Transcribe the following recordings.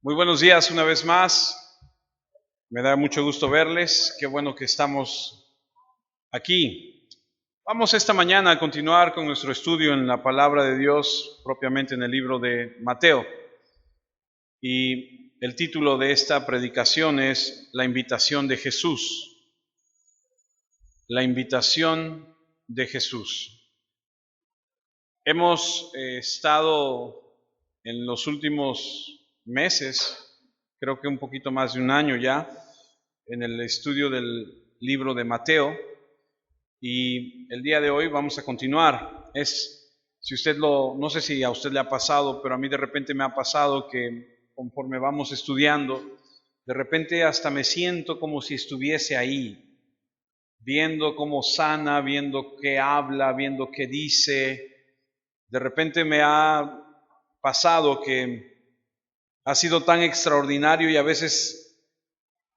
Muy buenos días una vez más. Me da mucho gusto verles. Qué bueno que estamos aquí. Vamos esta mañana a continuar con nuestro estudio en la palabra de Dios, propiamente en el libro de Mateo. Y el título de esta predicación es La invitación de Jesús. La invitación de Jesús. Hemos estado en los últimos meses, creo que un poquito más de un año ya, en el estudio del libro de Mateo, y el día de hoy vamos a continuar. No sé si a usted le ha pasado, pero a mí de repente me ha pasado que conforme vamos estudiando, de repente hasta me siento como si estuviese ahí, viendo cómo sana, viendo qué habla, viendo qué dice. De repente me ha pasado que ha sido tan extraordinario y a veces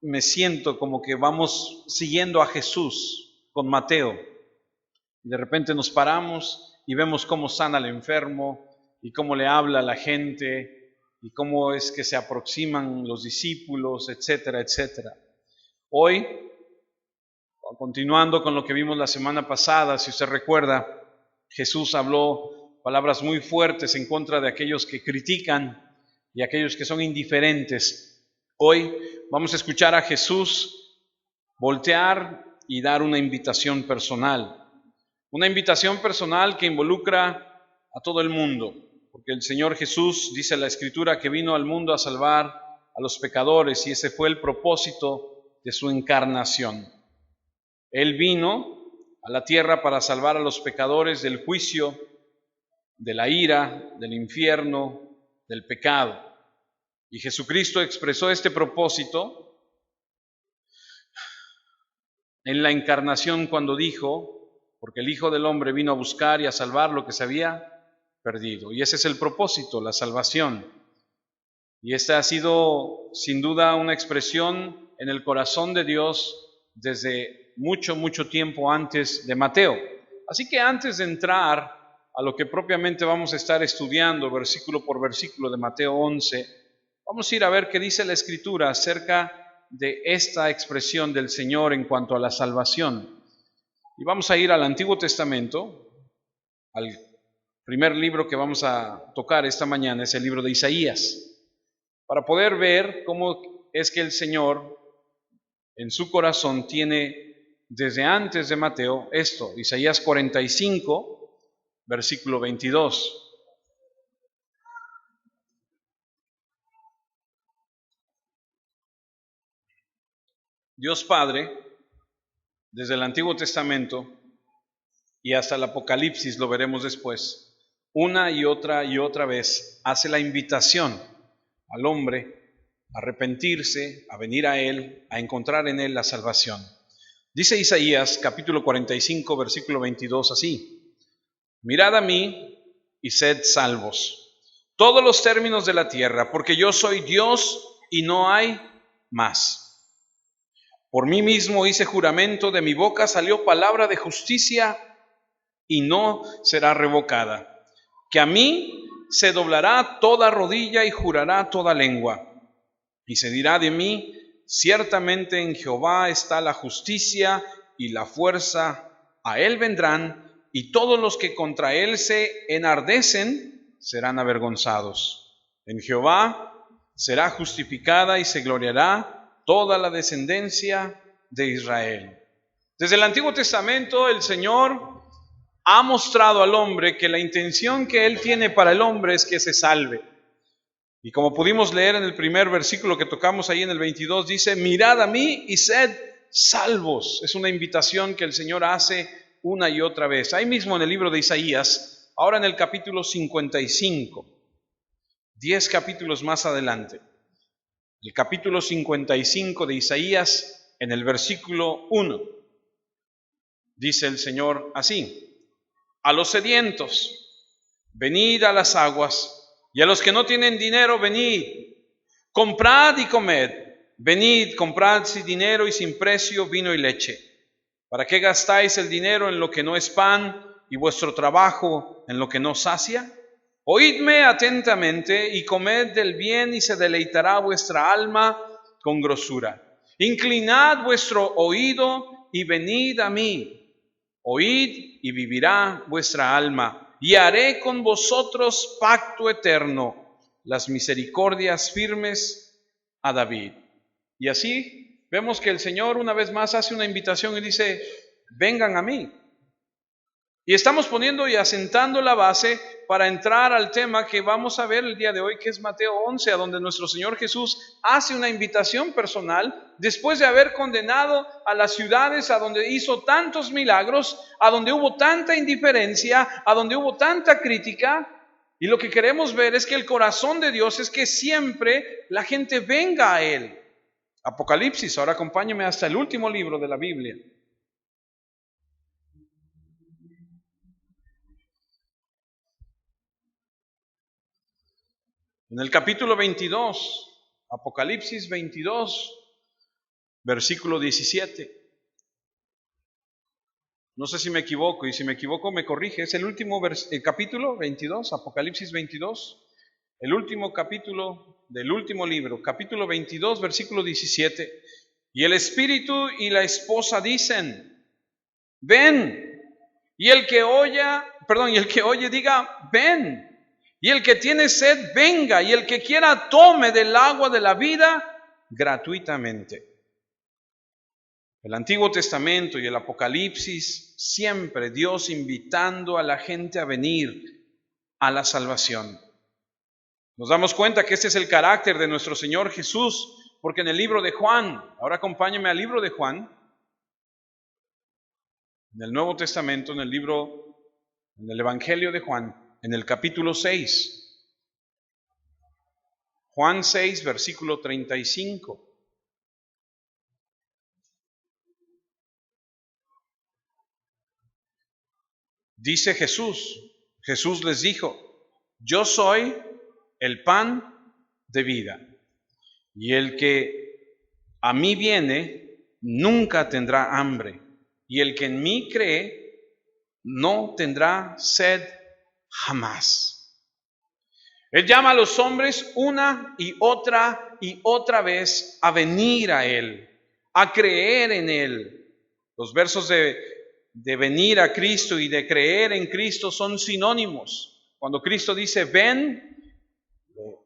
me siento como que vamos siguiendo a Jesús con Mateo. De repente nos paramos y vemos cómo sana al enfermo y cómo le habla a la gente y cómo es que se aproximan los discípulos, etcétera, etcétera. Hoy, continuando con lo que vimos la semana pasada, si usted recuerda, Jesús habló palabras muy fuertes en contra de aquellos que critican y aquellos que son indiferentes. Hoy vamos a escuchar a Jesús voltear y dar una invitación personal. Una invitación personal que involucra a todo el mundo, porque el Señor Jesús, dice la Escritura, que vino al mundo a salvar a los pecadores, y ese fue el propósito de su encarnación. Él vino a la tierra para salvar a los pecadores del juicio, de la ira, del infierno, del pecado. Y Jesucristo expresó este propósito en la encarnación cuando dijo, porque el Hijo del Hombre vino a buscar y a salvar lo que se había perdido. Y ese es el propósito, la salvación. Y esta ha sido sin duda una expresión en el corazón de Dios desde mucho tiempo antes de Mateo. Así que antes de entrar a lo que propiamente vamos a estar estudiando versículo por versículo de Mateo 11, vamos a ir a ver qué dice la Escritura acerca de esta expresión del Señor en cuanto a la salvación. Y vamos a ir al Antiguo Testamento, al primer libro que vamos a tocar esta mañana, es el libro de Isaías, para poder ver cómo es que el Señor en su corazón tiene desde antes de Mateo esto, Isaías 45, versículo 22. Dios Padre, desde el Antiguo Testamento y hasta el Apocalipsis, lo veremos después, una y otra vez hace la invitación al hombre a arrepentirse, a venir a Él, a encontrar en Él la salvación. Dice Isaías capítulo 45, versículo 22 así: Mirad a mí y sed salvos, todos los términos de la tierra, porque yo soy Dios y no hay más. Por mí mismo hice juramento, de mi boca salió palabra de justicia y no será revocada, que a mí se doblará toda rodilla y jurará toda lengua, y se dirá de mí, ciertamente en Jehová está la justicia y la fuerza, a él vendrán, y todos los que contra él se enardecen serán avergonzados. En Jehová será justificada y se gloriará toda la descendencia de Israel. Desde el Antiguo Testamento el Señor ha mostrado al hombre que la intención que Él tiene para el hombre es que se salve. Y como pudimos leer en el primer versículo que tocamos ahí en el 22, dice, mirad a mí y sed salvos. Es una invitación que el Señor hace una y otra vez. Ahí mismo en el libro de Isaías, ahora en el capítulo 55, 10 capítulos más adelante. El capítulo 55 de Isaías, en el versículo 1, dice el Señor así: a los sedientos, venid a las aguas, y a los que no tienen dinero, venid, comprad y comed, venid, comprad sin dinero y sin precio vino y leche. ¿Para qué gastáis el dinero en lo que no es pan y vuestro trabajo en lo que no sacia? Oídme atentamente y comed del bien y se deleitará vuestra alma con grosura. Inclinad vuestro oído y venid a mí. Oíd y vivirá vuestra alma, y haré con vosotros pacto eterno, las misericordias firmes a David. Y así vemos que el Señor una vez más hace una invitación y dice, vengan a mí. Y estamos poniendo y asentando la base para entrar al tema que vamos a ver el día de hoy, que es Mateo 11, a donde nuestro Señor Jesús hace una invitación personal después de haber condenado a las ciudades a donde hizo tantos milagros, a donde hubo tanta indiferencia, a donde hubo tanta crítica. Y lo que queremos ver es que el corazón de Dios es que siempre la gente venga a Él. Apocalipsis, ahora acompáñeme hasta el último libro de la Biblia. En el capítulo 22, Apocalipsis 22, versículo 17. No sé si me equivoco, y si me equivoco me corrige. Es el último el capítulo 22, Apocalipsis 22, el último capítulo del último libro, capítulo 22, versículo 17. Y el Espíritu y la esposa dicen, ven. Y el que oye diga, ven. Y el que tiene sed, venga. Y el que quiera, tome del agua de la vida gratuitamente. El Antiguo Testamento y el Apocalipsis, siempre Dios invitando a la gente a venir a la salvación. Nos damos cuenta que este es el carácter de nuestro Señor Jesús, porque en el libro de Juan, ahora acompáñame al libro de Juan, en el Nuevo Testamento, en el Evangelio de Juan, en el capítulo 6, Juan 6, versículo 35. Dice Jesús les dijo, yo soy el pan de vida, y el que a mí viene nunca tendrá hambre, y el que en mí cree no tendrá sed jamás. Él llama a los hombres una y otra vez a venir a Él, a creer en Él. Los versos de venir a Cristo y de creer en Cristo son sinónimos. Cuando Cristo dice ven,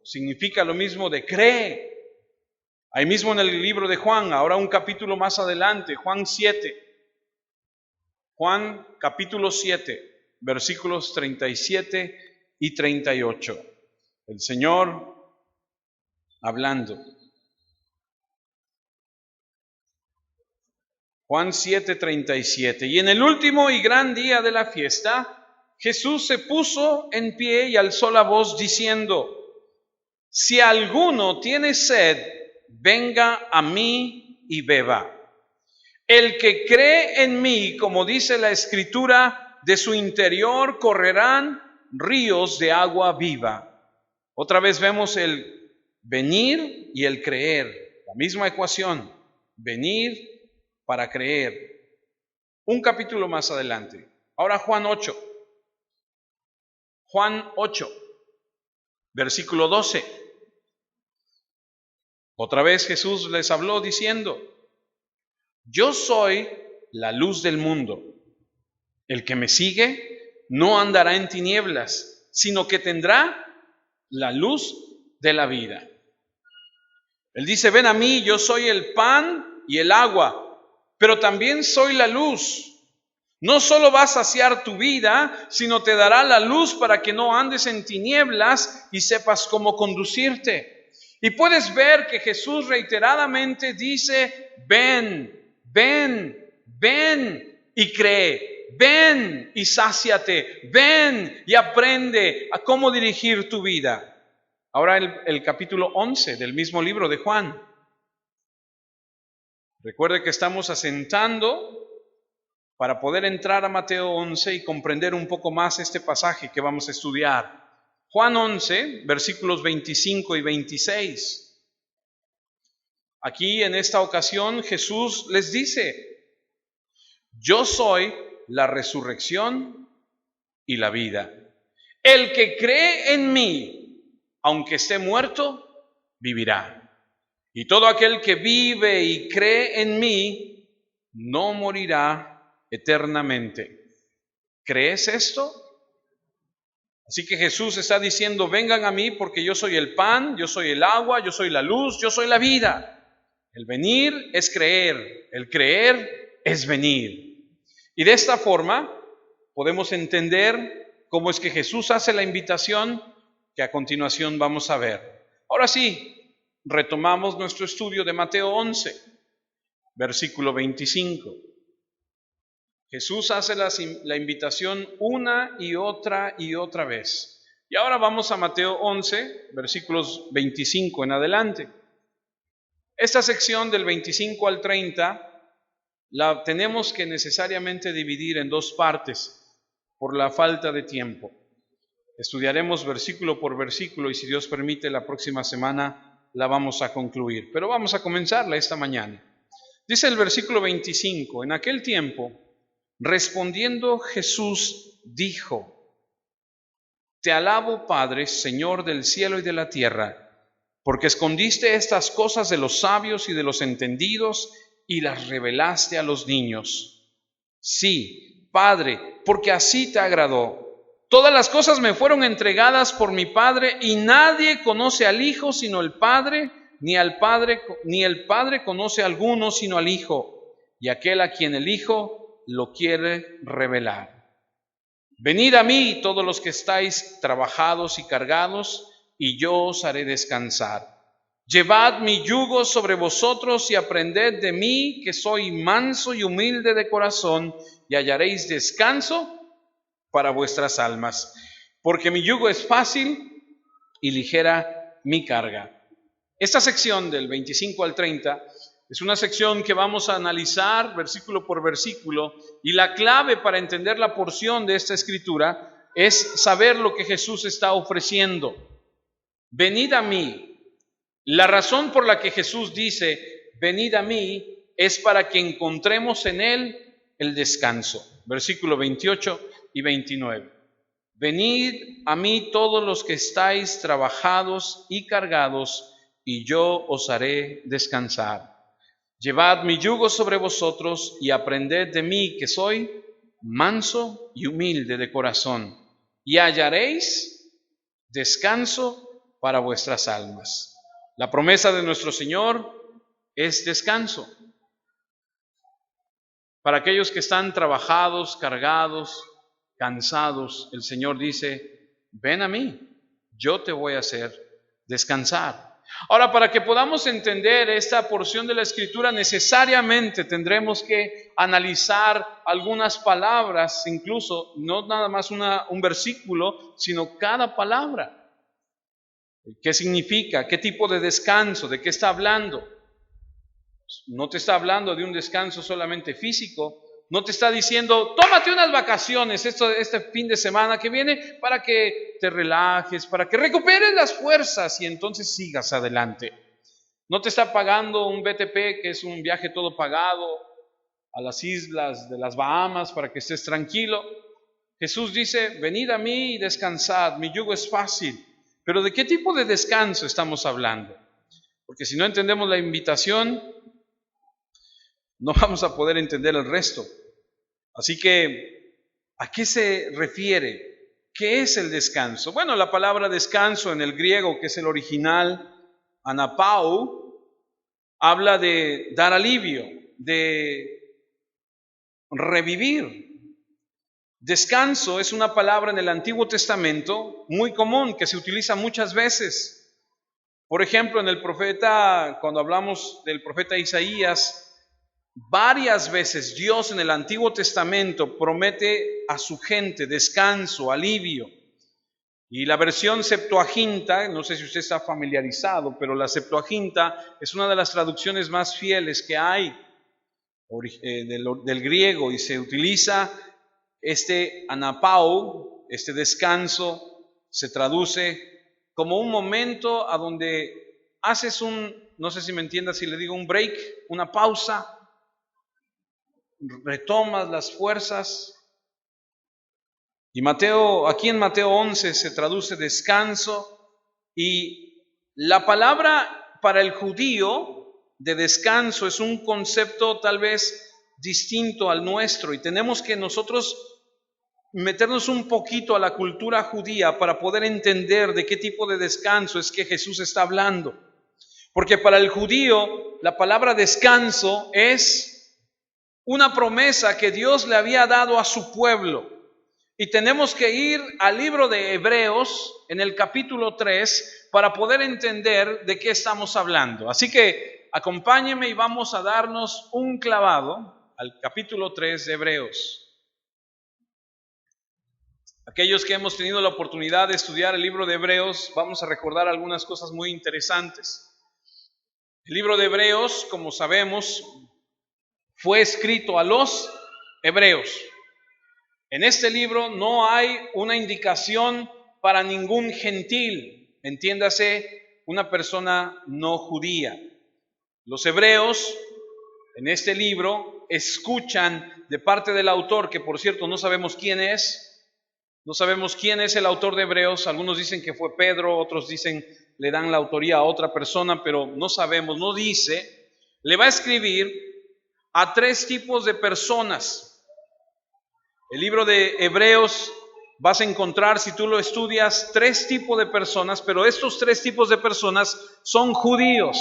significa lo mismo de cree. Ahí mismo en el libro de Juan, ahora un capítulo más adelante, Juan 7. Juan capítulo 7, versículos 37 y 38. El Señor hablando. Juan 7:37. Y en el último y gran día de la fiesta, Jesús se puso en pie y alzó la voz diciendo, si alguno tiene sed, venga a mí y beba. El que cree en mí, como dice la Escritura, de su interior correrán ríos de agua viva. Otra vez vemos el venir y el creer, la misma ecuación, venir para creer. Un capítulo más adelante. Ahora Juan 8, versículo 12. Otra vez Jesús les habló diciendo, yo soy la luz del mundo. El que me sigue no andará en tinieblas, sino que tendrá la luz de la vida. Él dice, ven a mí, yo soy el pan y el agua, pero también soy la luz. No solo va a saciar tu vida, sino te dará la luz para que no andes en tinieblas y sepas cómo conducirte. Y puedes ver que Jesús reiteradamente dice, ven, ven, ven y cree. Ven y sáciate, ven y aprende a cómo dirigir tu vida. Ahora el capítulo 11 del mismo libro de Juan. Recuerde que estamos asentando para poder entrar a Mateo 11 y comprender un poco más este pasaje que vamos a estudiar. Juan 11, versículos 25 y 26. Aquí en esta ocasión Jesús les dice, yo soy la resurrección y la vida. El que cree en mí, aunque esté muerto, vivirá. Y todo aquel que vive y cree en mí, no morirá eternamente. ¿Crees esto? Así que Jesús está diciendo, vengan a mí porque yo soy el pan, yo soy el agua, yo soy la luz, yo soy la vida. El venir es creer, el creer es venir. Y de esta forma podemos entender cómo es que Jesús hace la invitación que a continuación vamos a ver. Ahora sí, retomamos nuestro estudio de Mateo 11, versículo 25. Jesús hace la invitación una y otra vez. Y ahora vamos a Mateo 11, versículos 25 en adelante. Esta sección del 25 al 30 la tenemos que necesariamente dividir en dos partes por la falta de tiempo. Estudiaremos versículo por versículo y si Dios permite la próxima semana la vamos a concluir. Pero vamos a comenzarla esta mañana. Dice el versículo 25, en aquel tiempo, respondiendo Jesús dijo, te alabo, Padre, Señor del cielo y de la tierra, porque escondiste estas cosas de los sabios y de los entendidos y las revelaste a los niños. Sí, Padre, porque así te agradó. Todas las cosas me fueron entregadas por mi Padre y nadie conoce al Hijo sino el Padre, ni el Padre conoce a alguno sino al Hijo, y aquel a quien el Hijo lo quiere revelar. Venid a mí todos los que estáis trabajados y cargados, y yo os haré descansar. Llevad mi yugo sobre vosotros y aprended de mí, que soy manso y humilde de corazón, y hallaréis descanso para vuestras almas. Porque mi yugo es fácil y ligera mi carga. Esta sección del 25 al 30 es una sección que vamos a analizar versículo por versículo, y la clave para entender la porción de esta escritura es saber lo que Jesús está ofreciendo. Venid a mí. La razón por la que Jesús dice, venid a mí, es para que encontremos en Él el descanso. Versículo 28 y 29. Venid a mí todos los que estáis trabajados y cargados, y yo os haré descansar. Llevad mi yugo sobre vosotros y aprended de mí, que soy manso y humilde de corazón, y hallaréis descanso para vuestras almas. La promesa de nuestro Señor es descanso. Para aquellos que están trabajados, cargados, cansados, el Señor dice, ven a mí, yo te voy a hacer descansar. Ahora, para que podamos entender esta porción de la Escritura, necesariamente tendremos que analizar algunas palabras, incluso no nada más un versículo, sino cada palabra. ¿Qué significa? ¿Qué tipo de descanso? ¿De qué está hablando? No te está hablando de un descanso solamente físico. No te está diciendo, tómate unas vacaciones este fin de semana que viene para que te relajes, para que recuperes las fuerzas y entonces sigas adelante. No te está pagando un BTP, que es un viaje todo pagado a las islas de las Bahamas para que estés tranquilo. Jesús dice, venid a mí y descansad, mi yugo es fácil. Pero ¿de qué tipo de descanso estamos hablando? Porque si no entendemos la invitación, no vamos a poder entender el resto. Así que, ¿a qué se refiere? ¿Qué es el descanso? Bueno, la palabra descanso en el griego, que es el original, anapau, habla de dar alivio, de revivir. Descanso es una palabra en el Antiguo Testamento muy común, que se utiliza muchas veces. Por ejemplo, cuando hablamos del profeta Isaías, varias veces Dios en el Antiguo Testamento promete a su gente descanso, alivio. Y la versión Septuaginta, no sé si usted está familiarizado, pero la Septuaginta es una de las traducciones más fieles que hay del griego, y se utiliza este anapau, este descanso, se traduce como un momento a donde haces no sé si me entiendas si le digo un break, una pausa, retomas las fuerzas Y aquí en Mateo 11 se traduce descanso, y la palabra para el judío de descanso es un concepto tal vez distinto al nuestro, y tenemos que nosotros meternos un poquito a la cultura judía para poder entender de qué tipo de descanso es que Jesús está hablando. Porque para el judío la palabra descanso es una promesa que Dios le había dado a su pueblo. Y tenemos que ir al libro de Hebreos en el capítulo 3 para poder entender de qué estamos hablando. Así que acompáñenme y vamos a darnos un clavado al capítulo 3 de Hebreos. Aquellos que hemos tenido la oportunidad de estudiar el libro de Hebreos, vamos a recordar algunas cosas muy interesantes. El libro de Hebreos, como sabemos, fue escrito a los hebreos. En este libro no hay una indicación para ningún gentil, entiéndase, una persona no judía. Los hebreos en este libro escuchan de parte del autor, que por cierto no sabemos quién es, no sabemos quién es el autor de Hebreos. Algunos dicen que fue Pedro, otros dicen le dan la autoría a otra persona, pero no sabemos, no dice. Le va a escribir a 3 tipos de personas. El libro de Hebreos vas a encontrar, si tú lo estudias, 3 tipos de personas, pero estos 3 tipos de personas son judíos.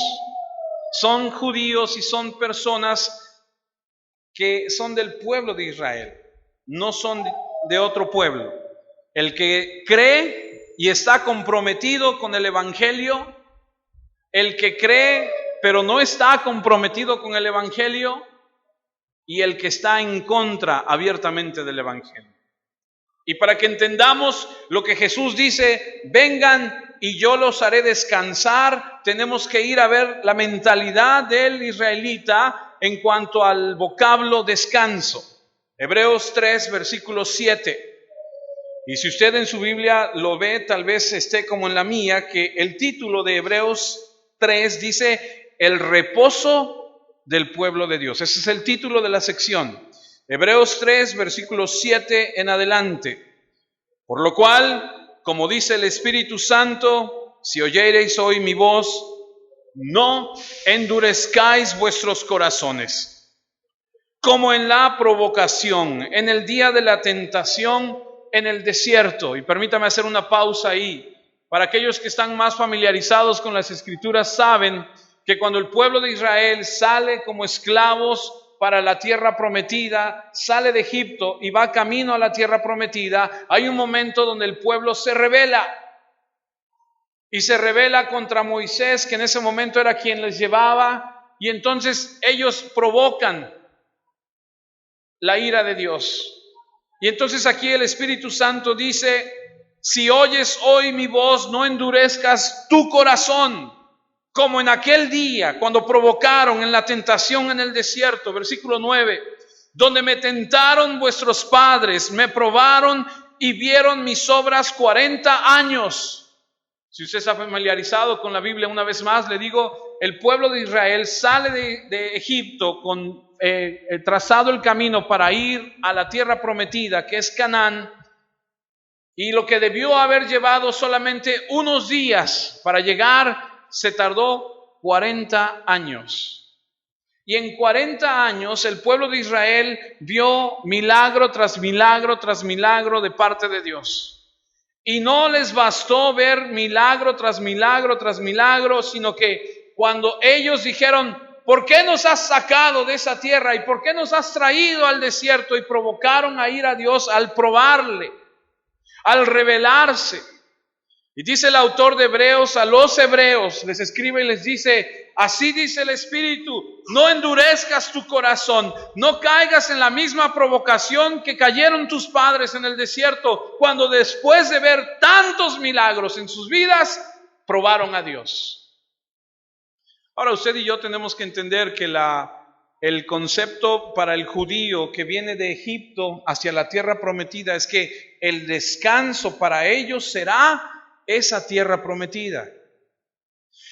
Son judíos y son personas que son del pueblo de Israel, no son de otro pueblo. El que cree y está comprometido con el evangelio, el que cree pero no está comprometido con el evangelio, y el que está en contra abiertamente del evangelio. Y para que entendamos lo que Jesús dice, vengan y yo los haré descansar, tenemos que ir a ver la mentalidad del israelita en cuanto al vocablo descanso. Hebreos 3, versículo 7. Y si usted en su Biblia lo ve, tal vez esté como en la mía, que el título de Hebreos 3 dice el reposo del pueblo de Dios. Ese es el título de la sección. Hebreos 3, versículo 7 en adelante. Por lo cual, como dice el Espíritu Santo, si oyereis hoy mi voz, no endurezcáis vuestros corazones, como en la provocación, en el día de la tentación en el desierto. Y permítame hacer una pausa ahí. Para aquellos que están más familiarizados con las Escrituras, saben que cuando el pueblo de Israel sale como esclavos para la tierra prometida, sale de Egipto y va camino a la tierra prometida, hay un momento donde el pueblo se rebela. Y se rebela contra Moisés, que en ese momento era quien les llevaba, y entonces ellos provocan la ira de Dios. Y entonces aquí el Espíritu Santo dice, si oyes hoy mi voz, no endurezcas tu corazón, como en aquel día cuando provocaron en la tentación en el desierto, versículo 9, donde me tentaron vuestros padres, me probaron y vieron mis obras 40 años. Si usted está familiarizado con la Biblia, una vez más le digo, el pueblo de Israel sale de Egipto con trazado el camino para ir a la tierra prometida, que es Canaán, y lo que debió haber llevado solamente unos días para llegar, se tardó 40 años. Y en 40 años el pueblo de Israel vio milagro tras milagro tras milagro de parte de Dios. Y no les bastó ver milagro tras milagro tras milagro, sino que cuando ellos dijeron, ¿por qué nos has sacado de esa tierra? ¿Y por qué nos has traído al desierto? Y provocaron a ir a Dios al probarle, al rebelarse. Y dice el autor de Hebreos a los hebreos, les escribe y les dice, así dice el Espíritu, no endurezcas tu corazón, no caigas en la misma provocación que cayeron tus padres en el desierto, cuando después de ver tantos milagros en sus vidas, probaron a Dios. Ahora usted y yo tenemos que entender que el concepto para el judío que viene de Egipto hacia la tierra prometida es que el descanso para ellos será esa tierra prometida.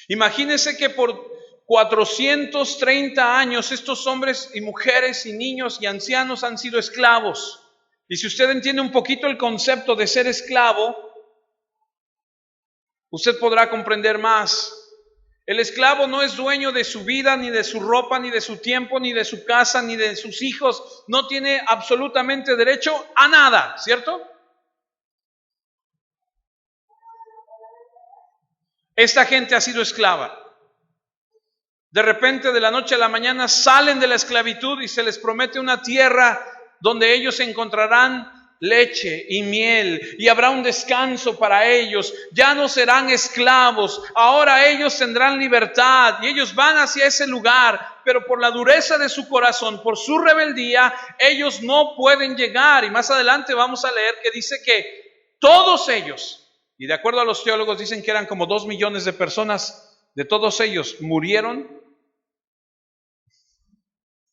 Imagínense que por 430 años estos hombres y mujeres y niños y ancianos han sido esclavos Y si usted entiende un poquito el concepto de ser esclavo, usted podrá comprender más. El esclavo no es dueño de su vida, ni de su ropa, ni de su tiempo, ni de su casa, ni de sus hijos. No tiene absolutamente derecho a nada, ¿cierto? Esta gente ha sido esclava. De repente, de la noche a la mañana, salen de la esclavitud y se les promete una tierra donde ellos encontrarán leche y miel y habrá un descanso para ellos. Ya no serán esclavos, ahora ellos tendrán libertad y ellos van hacia ese lugar, pero por la dureza de su corazón, por su rebeldía, ellos no pueden llegar. Y más adelante vamos a leer que dice que todos ellos, y de acuerdo a los teólogos dicen que eran como 2 millones de personas, de todos ellos murieron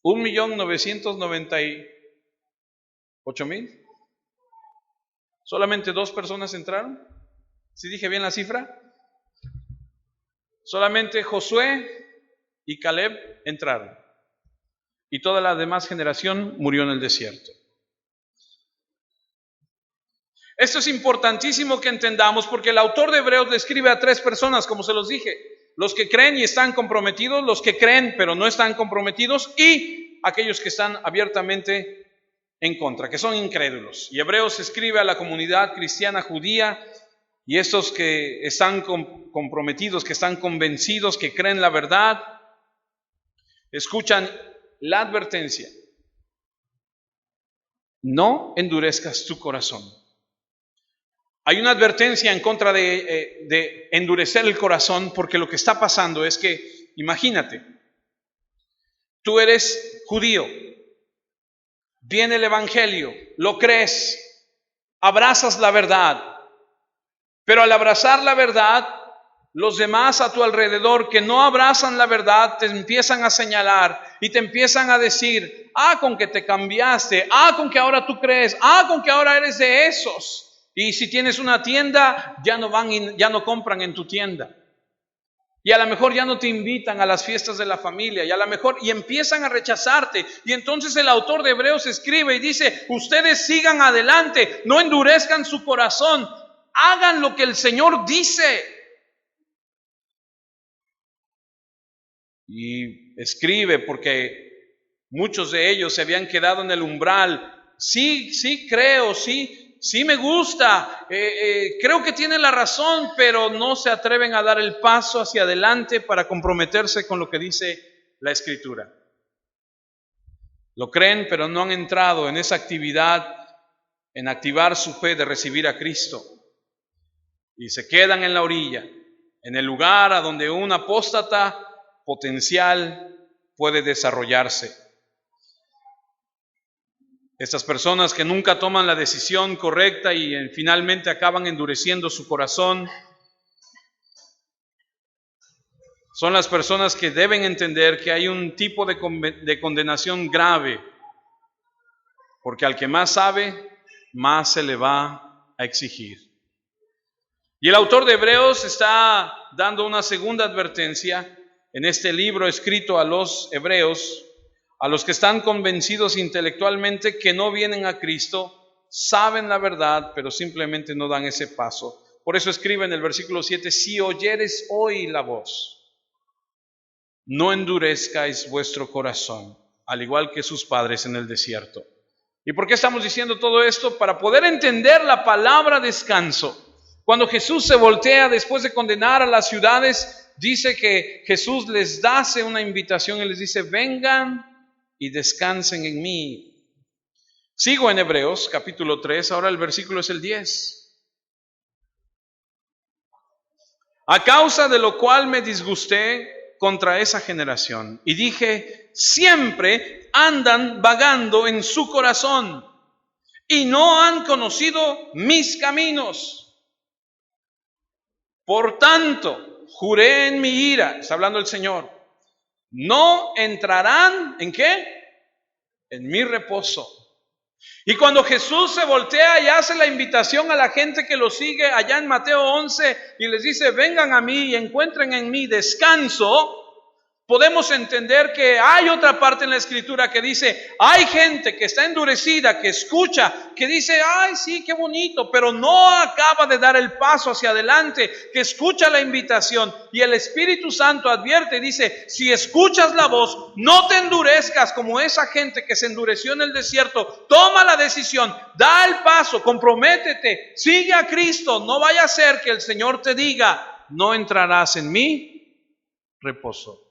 1.998.000. Solamente 2 personas entraron. ¿Sí dije bien la cifra? Solamente Josué y Caleb entraron. Y toda la demás generación murió en el desierto. Esto es importantísimo que entendamos porque el autor de Hebreos le escribe a 3 personas, como se los dije. Los que creen y están comprometidos, los que creen pero no están comprometidos y aquellos que están abiertamente en contra, que son incrédulos. Y Hebreos escribe a la comunidad cristiana judía y estos que están comprometidos, que están convencidos, que creen la verdad, escuchan la advertencia: no endurezcas tu corazón. Hay una advertencia en contra de endurecer el corazón, porque lo que está pasando es que, imagínate, tú eres judío, viene el evangelio, lo crees, abrazas la verdad, pero al abrazar la verdad, los demás a tu alrededor que no abrazan la verdad te empiezan a señalar y te empiezan a decir: con que te cambiaste, con que ahora tú crees, con que ahora eres de esos. Y si tienes una tienda, ya no compran en tu tienda. Y a lo mejor ya no te invitan a las fiestas de la familia, y empiezan a rechazarte. Y entonces el autor de Hebreos escribe y dice: ustedes sigan adelante, no endurezcan su corazón, hagan lo que el Señor dice. Y escribe porque muchos de ellos se habían quedado en el umbral. Sí creo, sí me gusta, creo que tiene la razón, pero no se atreven a dar el paso hacia adelante para comprometerse con lo que dice la Escritura. Lo creen, pero no han entrado en esa actividad, en activar su fe de recibir a Cristo. Y se quedan en la orilla, en el lugar a donde un apóstata potencial puede desarrollarse. Estas personas que nunca toman la decisión correcta y finalmente acaban endureciendo su corazón, son las personas que deben entender que hay un tipo de condenación grave, porque al que más sabe, más se le va a exigir. Y el autor de Hebreos está dando una segunda advertencia en este libro escrito a los hebreos, a los que están convencidos intelectualmente que no vienen a Cristo, saben la verdad, pero simplemente no dan ese paso. Por eso escribe en el versículo 7: si oyeres hoy la voz, no endurezcáis vuestro corazón, al igual que sus padres en el desierto. ¿Y por qué estamos diciendo todo esto? Para poder entender la palabra descanso. Cuando Jesús se voltea después de condenar a las ciudades, dice que Jesús les hace una invitación y les dice: vengan y descansen en mí. Sigo en Hebreos capítulo 3, ahora el versículo es el 10. A causa de lo cual me disgusté contra esa generación y dije: siempre andan vagando en su corazón y no han conocido mis caminos. Por tanto, juré en mi ira, está hablando el Señor, no entrarán, ¿en qué? En mi reposo. Y cuando Jesús se voltea y hace la invitación a la gente que lo sigue allá en Mateo 11 y les dice: vengan a mí y encuentren en mí descanso, Podemos entender que hay otra parte en la Escritura que dice, hay gente que está endurecida, que escucha, que dice, ay, sí, qué bonito, pero no acaba de dar el paso hacia adelante, que escucha la invitación. Y el Espíritu Santo advierte y dice, si escuchas la voz, no te endurezcas como esa gente que se endureció en el desierto. Toma la decisión, da el paso, comprométete, sigue a Cristo. No vaya a ser que el Señor te diga, no entrarás en mi reposo.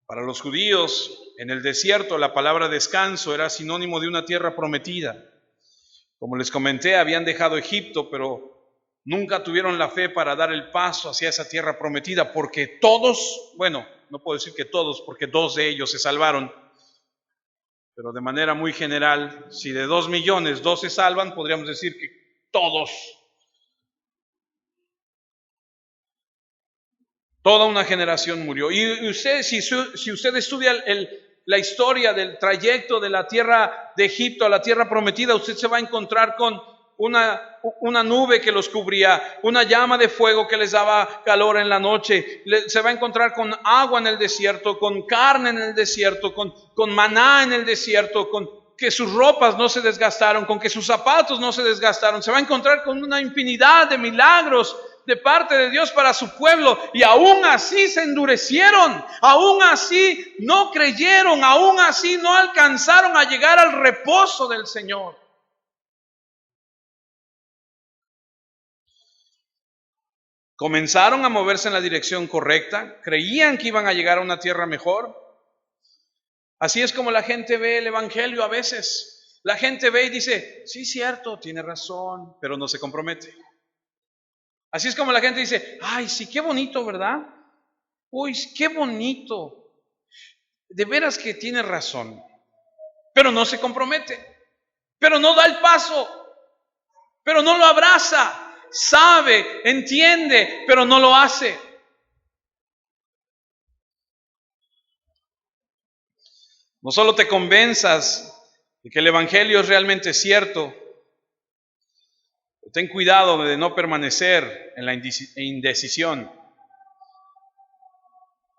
Para los judíos, en el desierto, la palabra descanso era sinónimo de una tierra prometida. Como les comenté, habían dejado Egipto, pero nunca tuvieron la fe para dar el paso hacia esa tierra prometida, porque todos, bueno, no puedo decir que todos, porque 2 de ellos se salvaron, pero de manera muy general, si de 2 millones, 2 se salvan, podríamos decir que todos. Toda una generación murió. Y usted, si usted estudia la historia del trayecto de la tierra de Egipto a la tierra prometida, usted se va a encontrar con una nube que los cubría, una llama de fuego que les daba calor en la noche. Se va a encontrar con agua en el desierto, con carne en el desierto, con maná en el desierto, con que sus ropas no se desgastaron, con que sus zapatos no se desgastaron. Se va a encontrar con una infinidad de milagros de parte de Dios para su pueblo, y aún así se endurecieron, aún así no creyeron, aún así no alcanzaron a llegar al reposo del Señor. Comenzaron a moverse en la dirección correcta, creían que iban a llegar a una tierra mejor. Así es como la gente ve el Evangelio a veces. La gente ve y dice, sí, cierto, tiene razón, pero no se compromete. Así es como la gente dice, ay, sí, qué bonito, ¿verdad? Uy, qué bonito. De veras que tiene razón, pero no se compromete, pero no da el paso, pero no lo abraza, sabe, entiende, pero no lo hace. No solo te convenzas de que el Evangelio es realmente cierto, ten cuidado de no permanecer en la indecisión.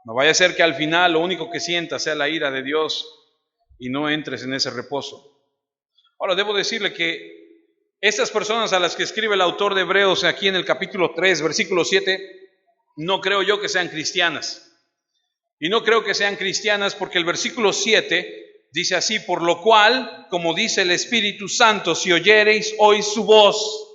No vaya a ser que al final lo único que sientas sea la ira de Dios y no entres en ese reposo. Ahora, debo decirle que estas personas a las que escribe el autor de Hebreos aquí en el capítulo 3, versículo 7, no creo yo que sean cristianas. Y no creo que sean cristianas porque el versículo 7 dice así, por lo cual, como dice el Espíritu Santo, si oyereis hoy su voz.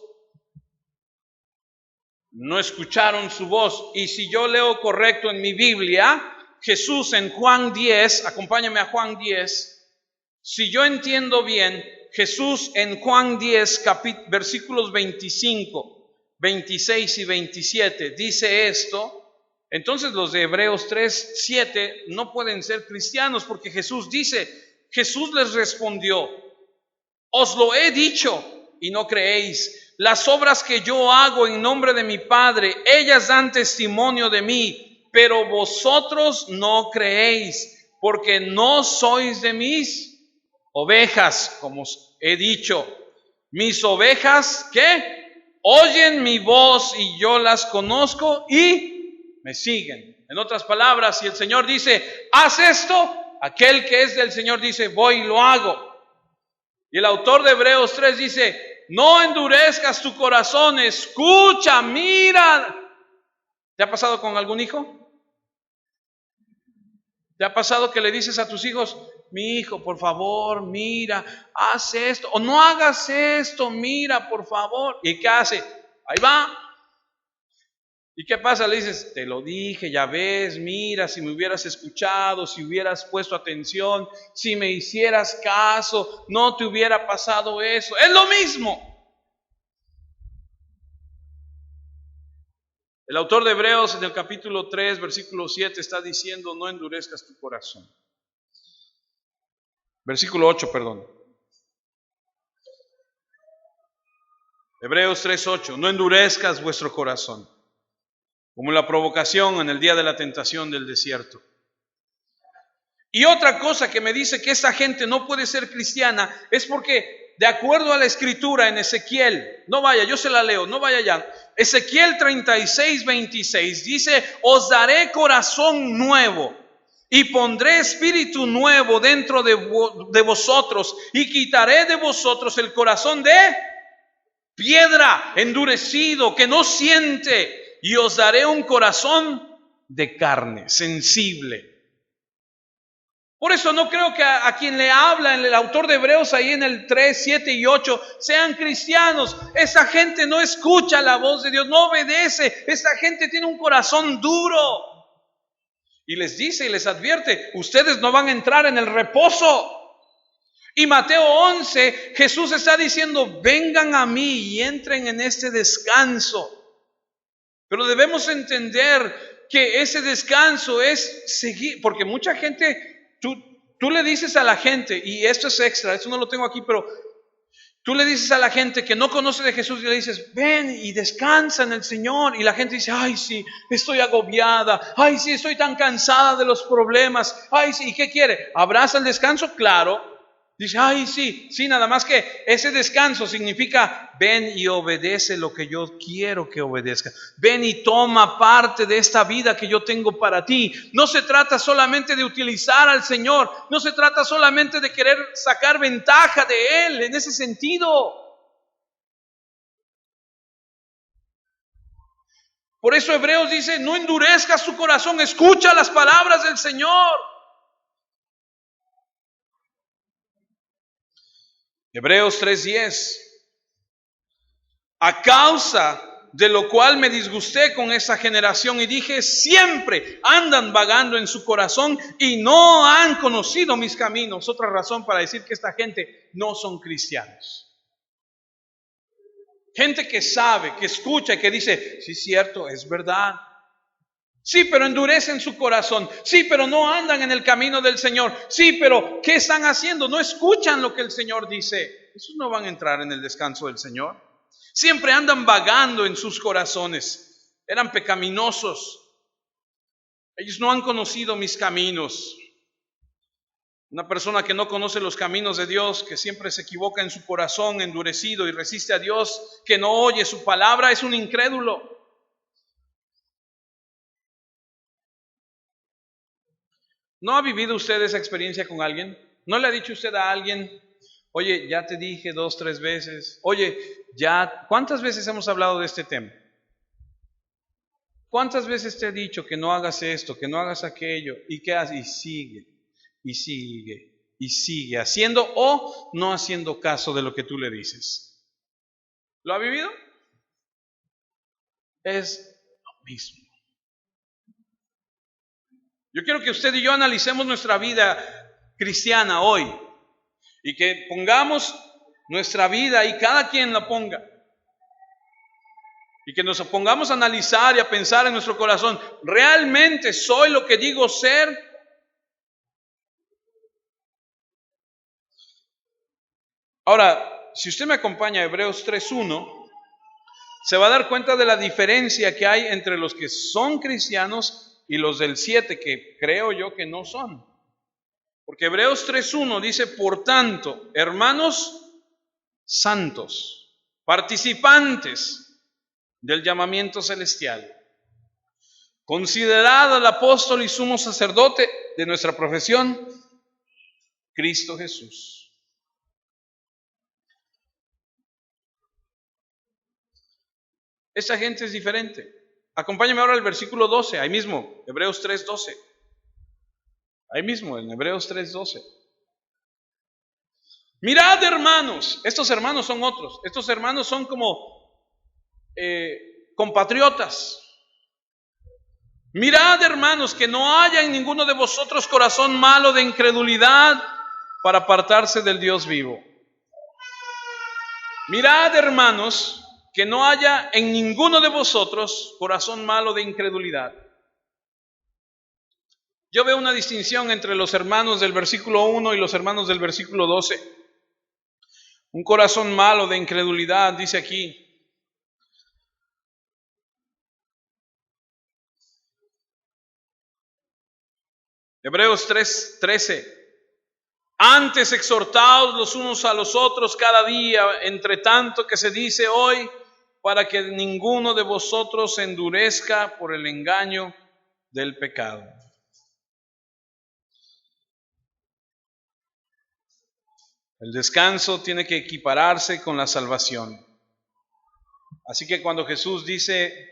No escucharon su voz. Y si yo leo correcto en mi Biblia, Jesús en Juan 10, acompáñame a Juan 10, si yo entiendo bien, Jesús en Juan 10, versículos 25, 26 y 27, dice esto, entonces los de Hebreos 3, 7 no pueden ser cristianos porque Jesús dice, Jesús les respondió, os lo he dicho y no creéis. Las obras que yo hago en nombre de mi Padre, ellas dan testimonio de mí, pero vosotros no creéis, porque no sois de mis ovejas, como os he dicho. Mis ovejas, ¿qué? Oyen mi voz y yo las conozco y me siguen. En otras palabras, si el Señor dice, haz esto, aquel que es del Señor dice, voy y lo hago. Y el autor de Hebreos 3 dice, no endurezcas tu corazón, escucha, mira. ¿Te ha pasado con algún hijo? ¿Te ha pasado que le dices a tus hijos, mi hijo, por favor, mira, haz esto, o no hagas esto, mira, por favor? ¿Y qué hace? Ahí va. ¿Y qué pasa? Le dices, te lo dije, ya ves, mira, si me hubieras escuchado, si hubieras puesto atención, si me hicieras caso, no te hubiera pasado eso. Es lo mismo. El autor de Hebreos en el capítulo 3, versículo 7 está diciendo, no endurezcas tu corazón. Versículo 8, perdón. Hebreos 3:8, no endurezcas vuestro corazón, como la provocación en el día de la tentación del desierto. Y otra cosa que me dice que esta gente no puede ser cristiana es porque de acuerdo a la escritura en Ezequiel, no vaya, yo se la leo, no vaya ya. Ezequiel 36:26 dice: os daré corazón nuevo y pondré espíritu nuevo dentro de vosotros, y quitaré de vosotros el corazón de piedra, endurecido, que no siente, y os daré un corazón de carne, sensible. Por eso no creo que a quien le habla el autor de Hebreos ahí en el 3, 7 y 8 sean cristianos. Esa gente no escucha la voz de Dios, no obedece. Esa gente tiene un corazón duro. Y les dice y les advierte: ustedes no van a entrar en el reposo. Y Mateo 11, Jesús está diciendo: vengan a mí y entren en este descanso. Pero debemos entender que ese descanso es seguir, porque mucha gente, tú le dices a la gente, y esto es extra, esto no lo tengo aquí, pero tú le dices a la gente que no conoce de Jesús y le dices: ven y descansa en el Señor. Y la gente dice: ay, sí, estoy agobiada. Ay, sí, estoy tan cansada de los problemas. Ay, sí, ¿y qué quiere? ¿Abraza el descanso? Claro. Dice: ay, sí, nada más que ese descanso significa: ven y obedece lo que yo quiero que obedezca. Ven y toma parte de esta vida que yo tengo para ti. No se trata solamente de utilizar al Señor, no se trata solamente de querer sacar ventaja de Él en ese sentido. Por eso Hebreos dice: no endurezcas tu corazón, escucha las palabras del Señor. Hebreos 3:10: a causa de lo cual me disgusté con esa generación y dije: siempre andan vagando en su corazón y no han conocido mis caminos. Otra razón para decir que esta gente no son cristianos. Gente que sabe, que escucha y que dice: sí, cierto, es verdad. Sí, pero endurecen su corazón. Sí, pero no andan en el camino del Señor. Sí, pero ¿qué están haciendo? No escuchan lo que el Señor dice. Esos no van a entrar en el descanso del Señor. Siempre andan vagando en sus corazones. Eran pecaminosos. Ellos no han conocido mis caminos. Una persona que no conoce los caminos de Dios, que siempre se equivoca en su corazón endurecido y resiste a Dios, que no oye su palabra, es un incrédulo. ¿No ha vivido usted esa experiencia con alguien? ¿No le ha dicho usted a alguien: oye, ya te dije 2, 3 veces? Oye, ¿cuántas veces hemos hablado de este tema? ¿Cuántas veces te he dicho que no hagas esto, que no hagas aquello? ¿Y qué haces? Y sigue, y sigue, y sigue haciendo o no haciendo caso de lo que tú le dices. ¿Lo ha vivido? Es lo mismo. Yo quiero que usted y yo analicemos nuestra vida cristiana hoy y que pongamos nuestra vida y cada quien la ponga. Y que nos pongamos a analizar y a pensar en nuestro corazón: ¿realmente soy lo que digo ser? Ahora, si usted me acompaña a Hebreos 3:1, se va a dar cuenta de la diferencia que hay entre los que son cristianos y los del 7, que creo yo que no son. Porque Hebreos 3:1 dice: por tanto, hermanos santos, participantes del llamamiento celestial, considerad al apóstol y sumo sacerdote de nuestra profesión, Cristo Jesús. Esa gente es diferente. Acompáñame ahora al versículo 12, ahí mismo, Hebreos 3:12. Ahí mismo, en Hebreos 3:12. Mirad, hermanos, estos hermanos son otros. Estos hermanos son como compatriotas. Mirad, hermanos, que no haya en ninguno de vosotros corazón malo de incredulidad para apartarse del Dios vivo. Mirad, hermanos, que no haya en ninguno de vosotros corazón malo de incredulidad. Yo veo una distinción entre los hermanos del versículo 1 y los hermanos del versículo 12. Un corazón malo de incredulidad, dice aquí. Hebreos 3:13. Antes exhortaos los unos a los otros cada día, entre tanto que se dice hoy, para que ninguno de vosotros se endurezca por el engaño del pecado. El descanso tiene que equipararse con la salvación. Así que cuando Jesús dice,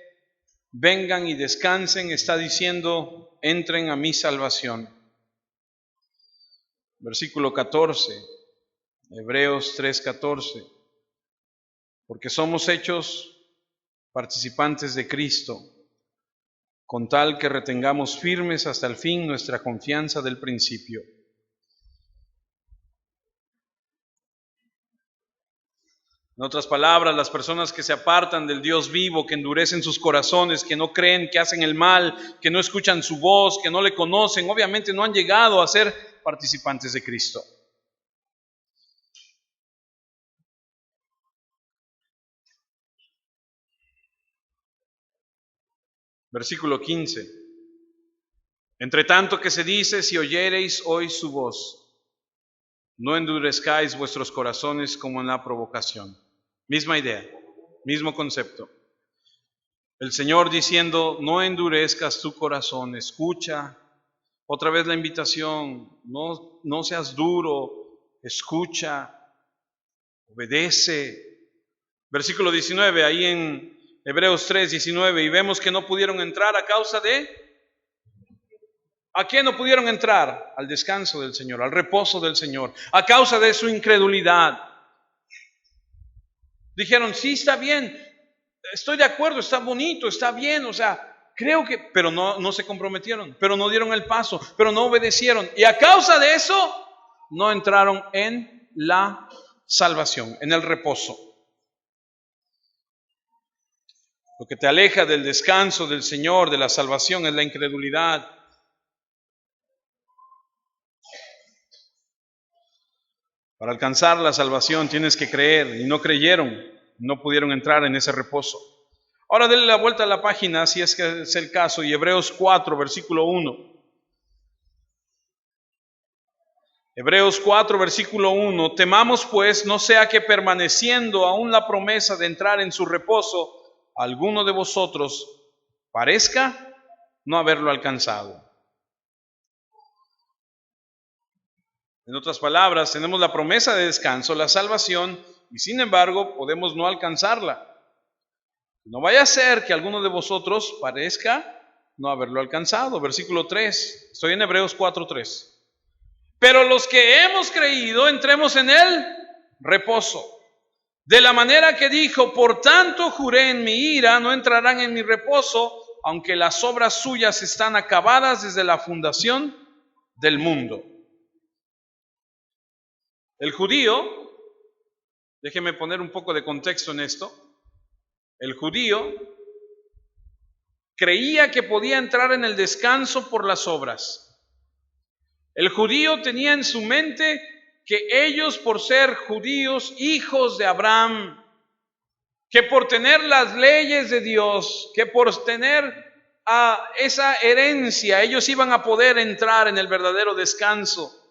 vengan y descansen, está diciendo, entren a mi salvación. Versículo 14, Hebreos 3:14. Porque somos hechos participantes de Cristo, con tal que retengamos firmes hasta el fin nuestra confianza del principio. En otras palabras, las personas que se apartan del Dios vivo, que endurecen sus corazones, que no creen, que hacen el mal, que no escuchan su voz, que no le conocen, obviamente no han llegado a ser participantes de Cristo. Versículo 15. Entre tanto que se dice, si oyereis hoy su voz, no endurezcáis vuestros corazones como en la provocación. Misma idea, mismo concepto. El Señor diciendo, no endurezcas tu corazón, escucha. Otra vez la invitación, no seas duro, escucha, obedece. Versículo 19, ahí en Hebreos 3:19, y vemos que no pudieron entrar a causa de... ¿A qué no pudieron entrar? Al descanso del Señor, al reposo del Señor, a causa de su incredulidad. Dijeron, sí, está bien, estoy de acuerdo, está bonito, está bien, o sea, creo que... Pero no se comprometieron, pero no dieron el paso, pero no obedecieron. Y a causa de eso, no entraron en la salvación, en el reposo. Lo que te aleja del descanso del Señor, de la salvación, es la incredulidad. Para alcanzar la salvación tienes que creer, y no creyeron, no pudieron entrar en ese reposo. Ahora denle la vuelta a la página, si es que es el caso, y Hebreos 4, versículo 1. Hebreos 4, versículo 1. Temamos pues, no sea que permaneciendo aún la promesa de entrar en su reposo, alguno de vosotros parezca no haberlo alcanzado. En otras palabras, tenemos la promesa de descanso, la salvación, y sin embargo podemos no alcanzarla. No vaya a ser que alguno de vosotros parezca no haberlo alcanzado. Versículo 3, estoy en Hebreos 4:3. Pero los que hemos creído, entremos en el reposo. De la manera que dijo, por tanto juré en mi ira, no entrarán en mi reposo, aunque las obras suyas están acabadas desde la fundación del mundo. El judío, déjeme poner un poco de contexto en esto, el judío creía que podía entrar en el descanso por las obras. El judío tenía en su mente que ellos, por ser judíos, hijos de Abraham, que por tener las leyes de Dios, que por tener esa herencia, ellos iban a poder entrar en el verdadero descanso,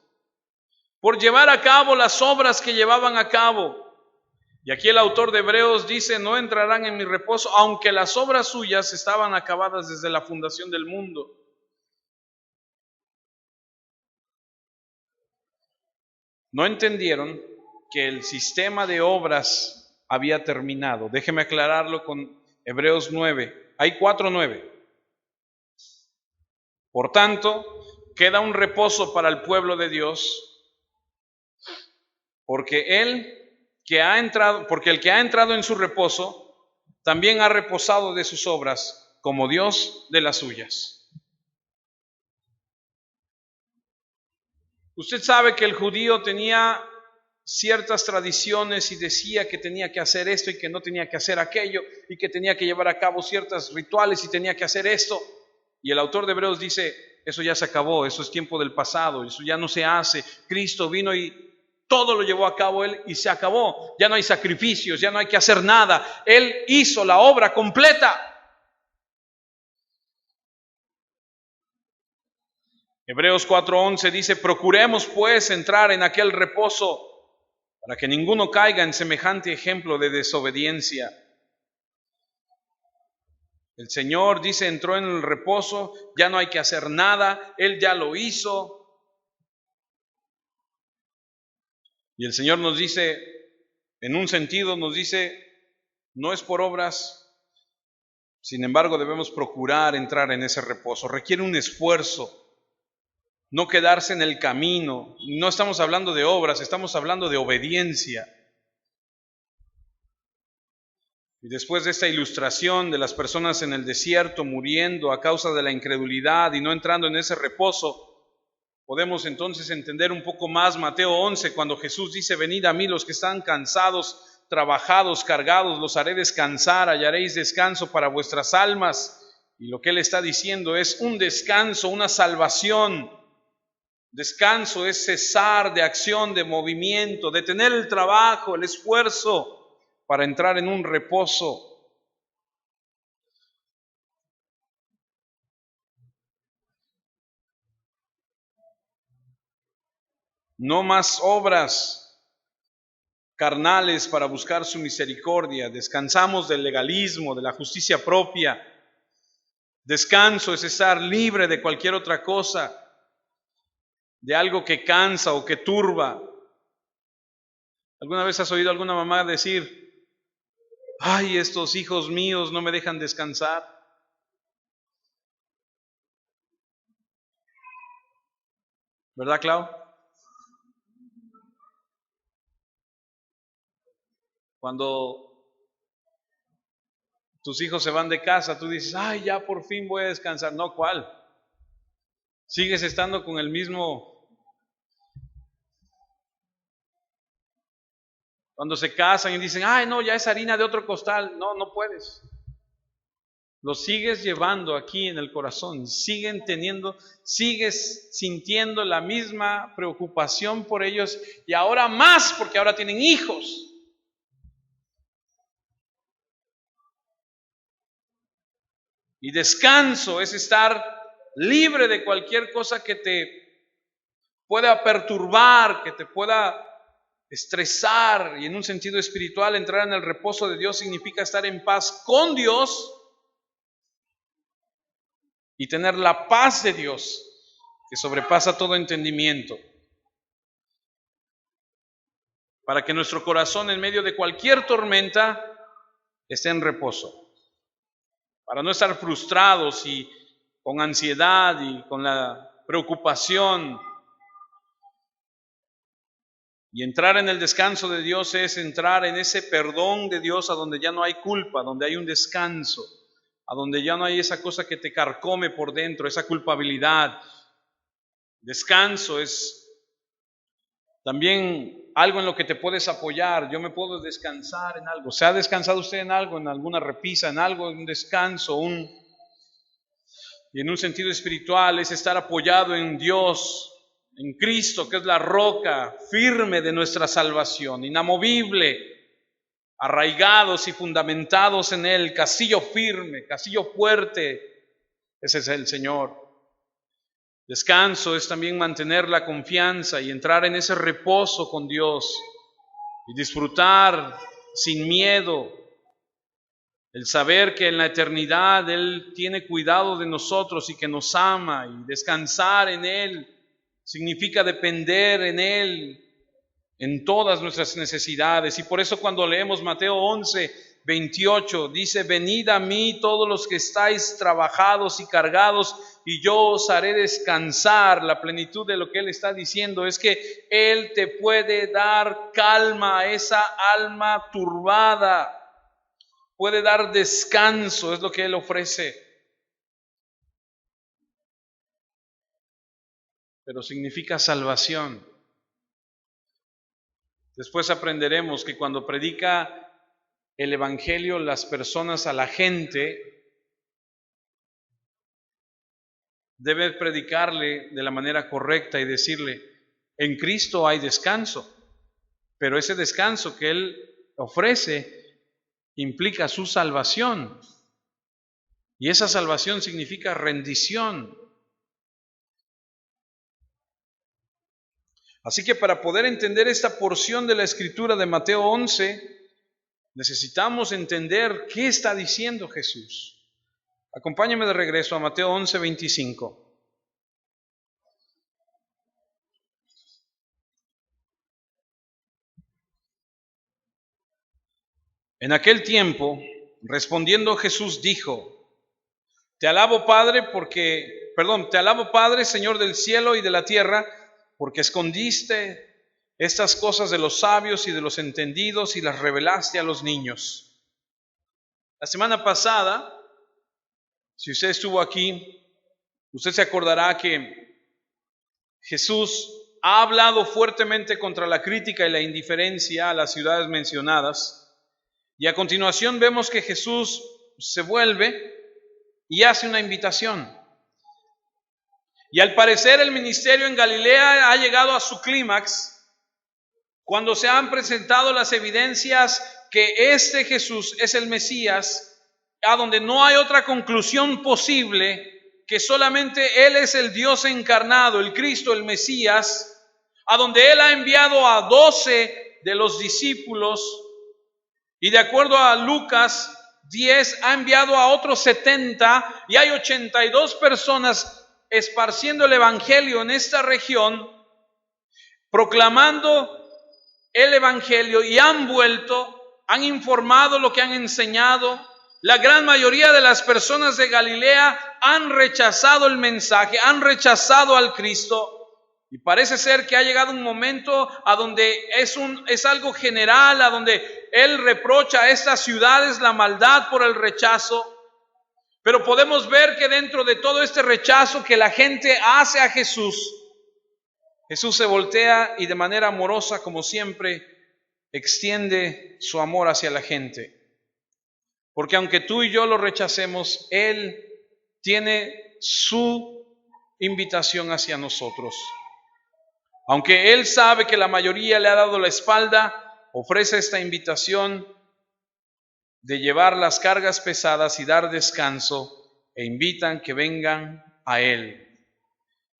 por llevar a cabo las obras que llevaban a cabo. Y aquí el autor de Hebreos dice, no entrarán en mi reposo, aunque las obras suyas estaban acabadas desde la fundación del mundo. No entendieron que el sistema de obras había terminado. Déjeme aclararlo con Hebreos 9. Hay 4:9. Por tanto, queda un reposo para el pueblo de Dios, porque el que ha entrado en su reposo, también ha reposado de sus obras, como Dios de las suyas. Usted sabe que el judío tenía ciertas tradiciones y decía que tenía que hacer esto y que no tenía que hacer aquello, y que tenía que llevar a cabo ciertos rituales y tenía que hacer esto. Y el autor de Hebreos dice, eso ya se acabó, eso es tiempo del pasado, eso ya no se hace. Cristo vino y todo lo llevó a cabo Él y se acabó. Ya no hay sacrificios, ya no hay que hacer nada. Él hizo la obra completa. Hebreos 4:11 dice, procuremos pues entrar en aquel reposo para que ninguno caiga en semejante ejemplo de desobediencia. El Señor dice, entró en el reposo, ya no hay que hacer nada, Él ya lo hizo. Y el Señor nos dice, en un sentido nos dice, no es por obras, sin embargo debemos procurar entrar en ese reposo. Requiere un esfuerzo. No quedarse en el camino. No estamos hablando de obras, estamos hablando de obediencia. Y después de esta ilustración de las personas en el desierto muriendo a causa de la incredulidad y no entrando en ese reposo, podemos entonces entender un poco más Mateo 11, cuando Jesús dice, venid a mí los que están cansados, trabajados, cargados, los haré descansar, hallaréis descanso para vuestras almas. Y lo que Él está diciendo es un descanso, una salvación. Descanso es cesar de acción, de movimiento, detener el trabajo, el esfuerzo para entrar en un reposo. No más obras carnales para buscar su misericordia. Descansamos del legalismo, de la justicia propia. Descanso es estar libre de cualquier otra cosa, de algo que cansa o que turba. ¿Alguna vez has oído a alguna mamá decir, ay, estos hijos míos no me dejan descansar? ¿Verdad, Clau? Cuando tus hijos se van de casa, tú dices, ay, ya por fin voy a descansar. No, ¿cuál? Sigues estando con el mismo. Cuando se casan y dicen, ay, no, ya es harina de otro costal. No, no puedes. Lo sigues llevando aquí en el corazón. Sigues sintiendo la misma preocupación por ellos y ahora más porque ahora tienen hijos. Y descanso es estar libre de cualquier cosa que te pueda perturbar, que te pueda estresar. Y en un sentido espiritual, entrar en el reposo de Dios significa estar en paz con Dios y tener la paz de Dios que sobrepasa todo entendimiento. Para que nuestro corazón en medio de cualquier tormenta esté en reposo. Para no estar frustrados y con ansiedad y con la preocupación. Y entrar en el descanso de Dios es entrar en ese perdón de Dios a donde ya no hay culpa, donde hay un descanso, a donde ya no hay esa cosa que te carcome por dentro, esa culpabilidad. Descanso es también algo en lo que te puedes apoyar. Yo me puedo descansar en algo. ¿Se ha descansado usted en algo, en alguna repisa, en algo, en un descanso? Y en un sentido espiritual es estar apoyado en Dios, en Cristo, que es la roca firme de nuestra salvación, inamovible, arraigados y fundamentados en Él, castillo firme, castillo fuerte. Ese es el Señor. Descanso es también mantener la confianza y entrar en ese reposo con Dios y disfrutar sin miedo el saber que en la eternidad Él tiene cuidado de nosotros y que nos ama, y descansar en Él significa depender en Él en todas nuestras necesidades. Y por eso cuando leemos Mateo 11:28 dice, venid a mí todos los que estáis trabajados y cargados y yo os haré descansar. La plenitud de lo que Él está diciendo es que Él te puede dar calma a esa alma turbada. Puede dar descanso, es lo que Él ofrece. Pero significa salvación. Después aprenderemos que cuando predica el Evangelio las personas a la gente, debe predicarle de la manera correcta y decirle, en Cristo hay descanso, pero ese descanso que Él ofrece implica su salvación. Y esa salvación significa rendición. Así que para poder entender esta porción de la escritura de Mateo 11, necesitamos entender qué está diciendo Jesús. Acompáñame de regreso a Mateo 11, 25. En aquel tiempo, respondiendo Jesús dijo: te alabo Padre, Señor del cielo y de la tierra, porque escondiste estas cosas de los sabios y de los entendidos y las revelaste a los niños. La semana pasada, si usted estuvo aquí, usted se acordará que Jesús ha hablado fuertemente contra la crítica y la indiferencia a las ciudades mencionadas. Y a continuación vemos que Jesús se vuelve y hace una invitación. Y al parecer el ministerio en Galilea ha llegado a su clímax cuando se han presentado las evidencias que este Jesús es el Mesías, a donde no hay otra conclusión posible que solamente Él es el Dios encarnado, el Cristo, el Mesías, a donde Él ha enviado a 12 de los discípulos. Y de acuerdo a Lucas 10, ha enviado a otros 70 y hay 82 personas esparciendo el evangelio en esta región, proclamando el evangelio, y han vuelto, han informado lo que han enseñado. La gran mayoría de las personas de Galilea han rechazado el mensaje, han rechazado al Cristo. Y parece ser que ha llegado un momento a donde es algo general, a donde Él reprocha a estas ciudades la maldad por el rechazo. Pero podemos ver que dentro de todo este rechazo que la gente hace a Jesús, Jesús se voltea y de manera amorosa, como siempre, extiende su amor hacia la gente. Porque aunque tú y yo lo rechacemos, Él tiene su invitación hacia nosotros. Aunque Él sabe que la mayoría le ha dado la espalda, ofrece esta invitación de llevar las cargas pesadas y dar descanso, e invitan que vengan a Él.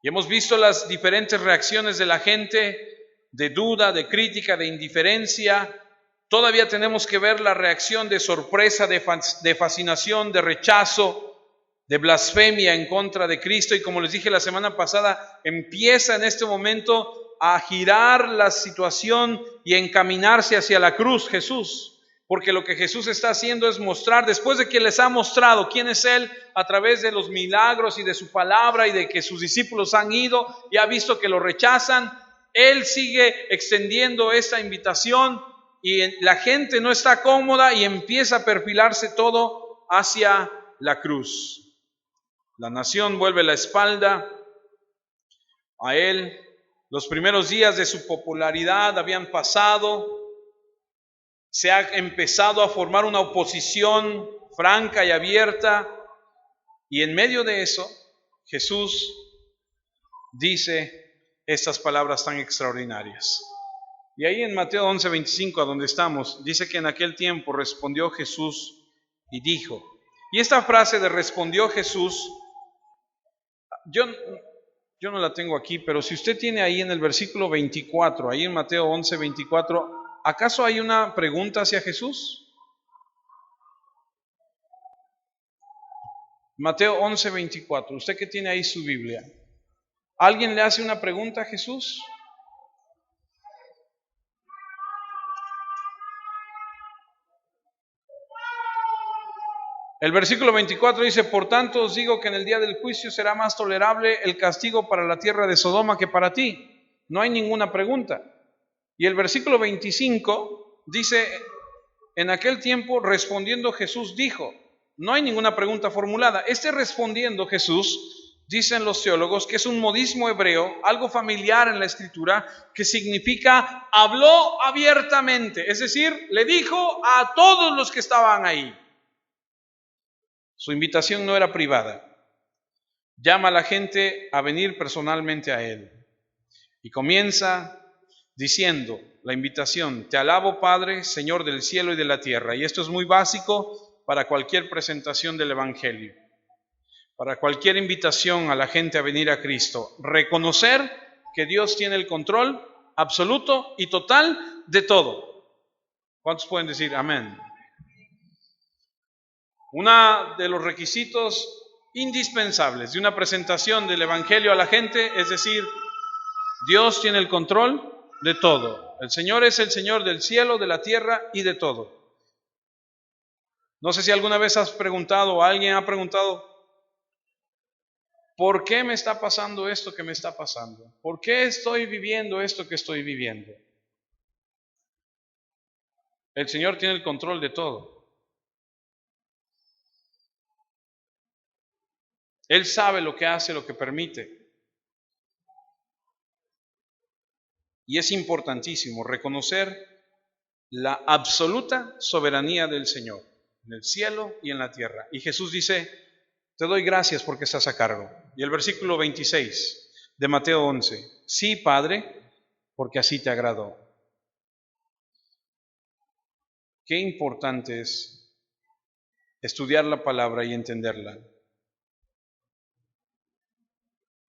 Y hemos visto las diferentes reacciones de la gente, de duda, de crítica, de indiferencia. Todavía tenemos que ver la reacción de sorpresa, de fascinación, de rechazo, de blasfemia en contra de Cristo. Y como les dije la semana pasada, empieza en este momento a girar la situación y a encaminarse hacia la cruz Jesús. Porque lo que Jesús está haciendo es mostrar, después de que les ha mostrado quién es Él a través de los milagros y de su palabra y de que sus discípulos han ido y ha visto que lo rechazan, Él sigue extendiendo esta invitación y la gente no está cómoda y empieza a perfilarse todo hacia la cruz. La nación vuelve la espalda a Él. Los primeros días de su popularidad habían pasado. Se ha empezado a formar una oposición franca y abierta, y en medio de eso Jesús dice estas palabras tan extraordinarias. Y ahí en Mateo 11:25, a donde estamos, dice que en aquel tiempo respondió Jesús y dijo. Y esta frase de respondió Jesús, yo no la tengo aquí, pero si usted tiene ahí en el versículo 24, ahí en Mateo 11:24, ¿acaso hay una pregunta hacia Jesús? Mateo 11:24, usted que tiene ahí su Biblia. ¿Alguien le hace una pregunta a Jesús? El versículo 24 dice: por tanto os digo que en el día del juicio será más tolerable el castigo para la tierra de Sodoma que para ti. No hay ninguna pregunta. Y el versículo 25 dice: en aquel tiempo respondiendo Jesús dijo. No hay ninguna pregunta formulada. Este respondiendo Jesús, dicen los teólogos, que es un modismo hebreo, algo familiar en la escritura, que significa habló abiertamente, es decir, le dijo a todos los que estaban ahí. Su invitación no era privada. Llama a la gente a venir personalmente a Él. Y comienza diciendo la invitación: te alabo Padre, Señor del cielo y de la tierra. Y esto es muy básico para cualquier presentación del Evangelio, para cualquier invitación a la gente a venir a Cristo. Reconocer que Dios tiene el control absoluto y total de todo. ¿Cuántos pueden decir amén? Uno de los requisitos indispensables de una presentación del Evangelio a la gente es decir, Dios tiene el control de todo. El Señor es el Señor del cielo, de la tierra y de todo. No sé si alguna vez has preguntado o alguien ha preguntado, ¿por qué me está pasando esto que me está pasando? ¿Por qué estoy viviendo esto que estoy viviendo? El Señor tiene el control de todo. Él sabe lo que hace, lo que permite. Y es importantísimo reconocer la absoluta soberanía del Señor, en el cielo y en la tierra. Y Jesús dice, te doy gracias porque estás a cargo. Y el versículo 26 de Mateo 11, sí, Padre, porque así te agradó. Qué importante es estudiar la palabra y entenderla.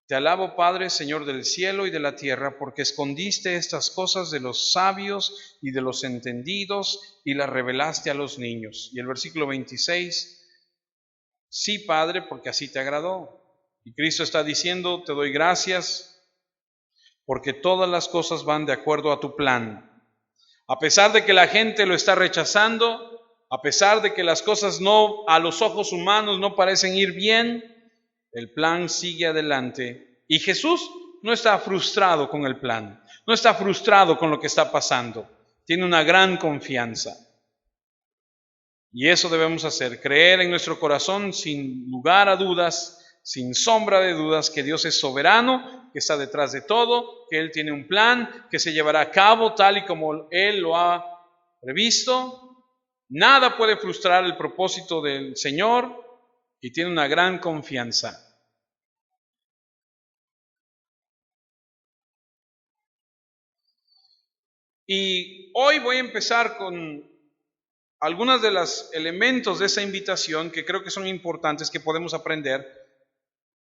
Te alabo, Padre, Señor del cielo y de la tierra, porque escondiste estas cosas de los sabios y de los entendidos y las revelaste a los niños. Y el versículo 26, sí, Padre, porque así te agradó. Y Cristo está diciendo, te doy gracias, porque todas las cosas van de acuerdo a tu plan. A pesar de que la gente lo está rechazando, a pesar de que las cosas no, a los ojos humanos no parecen ir bien, el plan sigue adelante y Jesús no está frustrado con el plan, no está frustrado con lo que está pasando, tiene una gran confianza. Y eso debemos hacer, creer en nuestro corazón sin lugar a dudas, sin sombra de dudas, que Dios es soberano, que está detrás de todo, que Él tiene un plan que se llevará a cabo tal y como Él lo ha previsto. Nada puede frustrar el propósito del Señor y tiene una gran confianza. Y hoy voy a empezar con algunos de los elementos de esa invitación que creo que son importantes, que podemos aprender.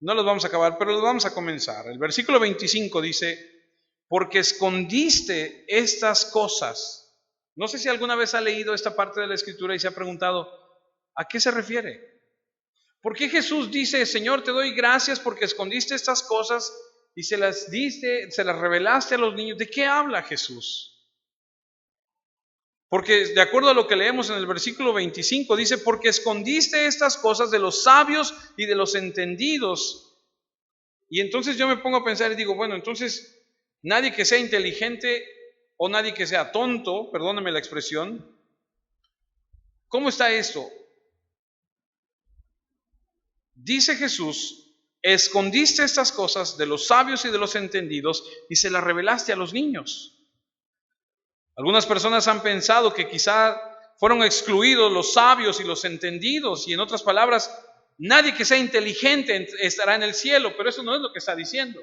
No los vamos a acabar, pero los vamos a comenzar. El versículo 25 dice, porque escondiste estas cosas. No sé si alguna vez ha leído esta parte de la Escritura y se ha preguntado, ¿a qué se refiere? ¿Por qué Jesús dice, Señor, te doy gracias porque escondiste estas cosas y se las diste, se las revelaste a los niños? ¿De qué habla Jesús? Porque de acuerdo a lo que leemos en el versículo 25, dice, porque escondiste estas cosas de los sabios y de los entendidos. Y entonces yo me pongo a pensar y digo, bueno, entonces nadie que sea inteligente o nadie que sea tonto, perdóname la expresión, ¿cómo está esto? Dice Jesús, escondiste estas cosas de los sabios y de los entendidos y se las revelaste a los niños. Algunas personas han pensado que quizá fueron excluidos los sabios y los entendidos, y en otras palabras, nadie que sea inteligente estará en el cielo, pero eso no es lo que está diciendo.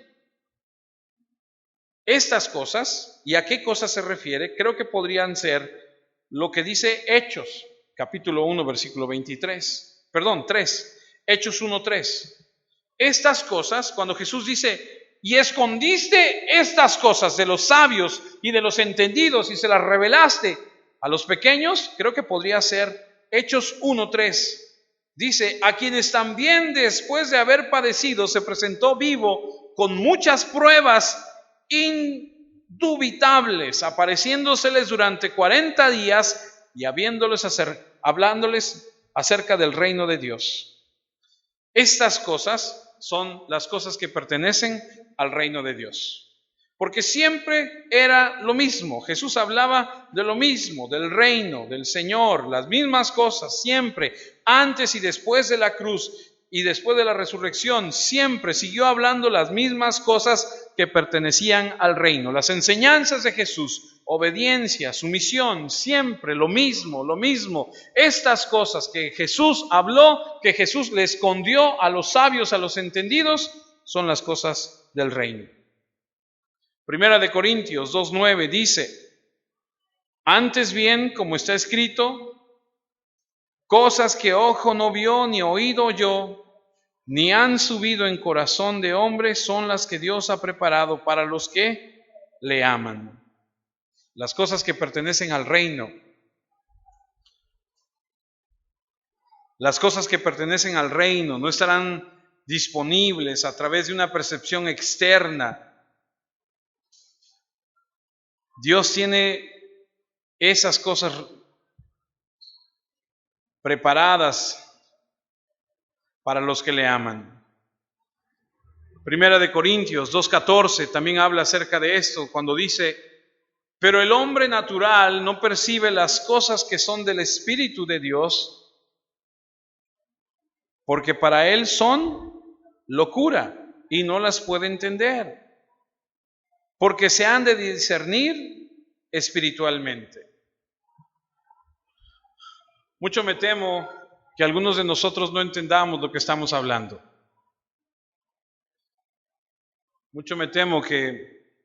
Estas cosas, ¿y a qué cosas se refiere? Creo que podrían ser lo que dice Hechos, capítulo 1, versículo 3, Hechos 1, 3. Estas cosas, cuando Jesús dice, y escondiste estas cosas de los sabios y de los entendidos y se las revelaste a los pequeños, creo que podría ser Hechos 1:3. Dice, a quienes también después de haber padecido se presentó vivo con muchas pruebas indubitables, apareciéndoseles durante 40 días y hablándoles acerca del reino de Dios. Estas cosas son las cosas que pertenecen al reino de Dios. Porque siempre era lo mismo. Jesús hablaba de lo mismo, del reino, del Señor, las mismas cosas, siempre, antes y después de la cruz y después de la resurrección, siempre siguió hablando las mismas cosas que pertenecían al reino. Las enseñanzas de Jesús, obediencia, sumisión, siempre lo mismo, lo mismo. Estas cosas que Jesús habló, que Jesús le escondió a los sabios, a los entendidos, son las cosas del reino. Primera de Corintios 2:9 dice, antes bien, como está escrito, cosas que ojo no vio ni oído oyó, ni han subido en corazón de hombre, son las que Dios ha preparado para los que le aman. Las cosas que pertenecen al reino. Las cosas que pertenecen al reino no estarán disponibles a través de una percepción externa. Dios tiene esas cosas preparadas para los que le aman. Primera de Corintios 2:14 también habla acerca de esto, cuando dice: pero el hombre natural no percibe las cosas que son del Espíritu de Dios, porque para él son locura y no las puede entender, porque se han de discernir espiritualmente. Mucho me temo que algunos de nosotros no entendamos lo que estamos hablando. Mucho me temo que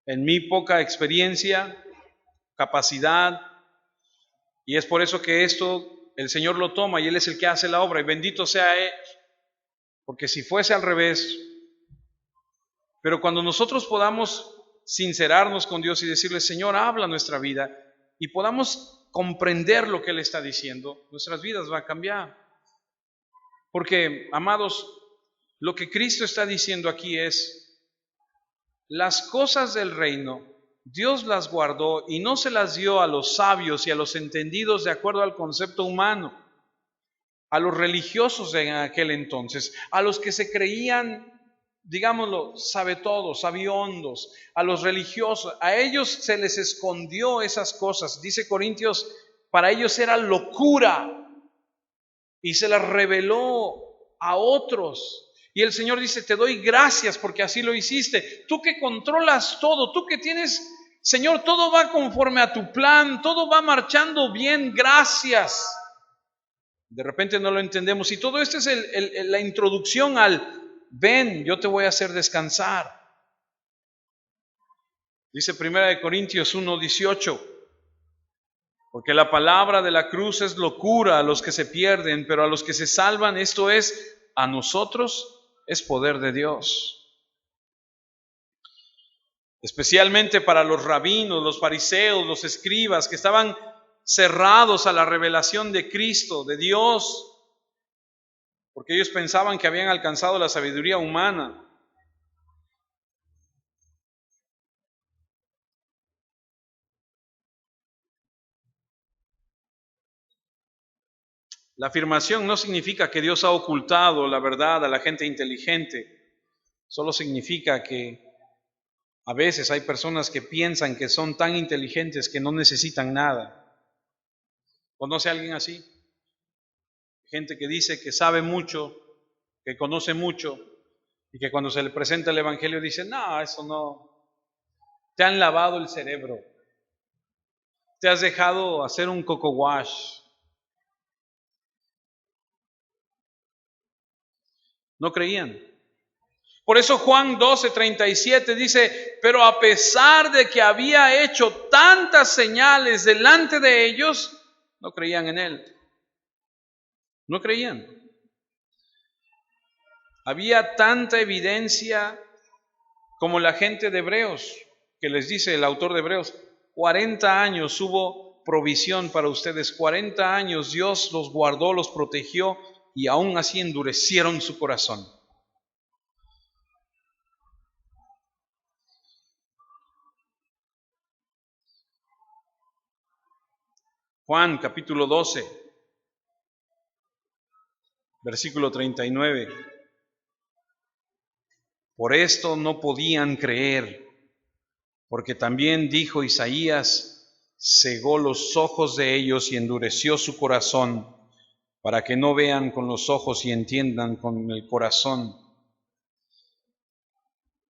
en mi poca experiencia, capacidad, y es por eso que esto el Señor lo toma y Él es el que hace la obra, y bendito sea Él, porque si fuese al revés, pero cuando nosotros podamos sincerarnos con Dios y decirle: Señor, habla nuestra vida, y podamos comprender lo que Él está diciendo, nuestras vidas van a cambiar. Porque, amados, lo que Cristo está diciendo aquí es: las cosas del reino, Dios las guardó y no se las dio a los sabios y a los entendidos de acuerdo al concepto humano, a los religiosos de aquel entonces, a los que se creían, digámoslo, sabetodos, sabiondos, a los religiosos. A ellos se les escondió esas cosas. Dice Corintios, para ellos era locura y se las reveló a otros. Y el Señor dice: te doy gracias porque así lo hiciste. Tú que controlas todo, tú que tienes, Señor, todo va conforme a tu plan, todo va marchando bien, gracias. De repente no lo entendemos, y todo esto es la introducción al: ven, yo te voy a hacer descansar. Dice 1 Corintios 1:18, porque la palabra de la cruz es locura a los que se pierden, pero a los que se salvan, esto es, a nosotros, es poder de Dios. Especialmente para los rabinos, los fariseos, los escribas, que estaban cerrados a la revelación de Cristo, de Dios, porque ellos pensaban que habían alcanzado la sabiduría humana. La afirmación no significa que Dios ha ocultado la verdad a la gente inteligente, solo significa que a veces hay personas que piensan que son tan inteligentes que no necesitan nada. ¿Conoce a alguien así? Gente que dice que sabe mucho, que conoce mucho, y que cuando se le presenta el Evangelio dice: no, eso no. Te han lavado el cerebro. Te has dejado hacer un coco wash. No creían. Por eso Juan 12:37 dice: pero a pesar de que había hecho tantas señales delante de ellos, no creían en Él. No creían. Había tanta evidencia como la gente de Hebreos, que les dice el autor de Hebreos: 40 años hubo provisión para ustedes, 40 años Dios los guardó, los protegió, y aún así endurecieron su corazón. Juan capítulo 12, versículo 39. Por esto no podían creer, porque también dijo Isaías: cegó los ojos de ellos y endureció su corazón, para que no vean con los ojos y entiendan con el corazón.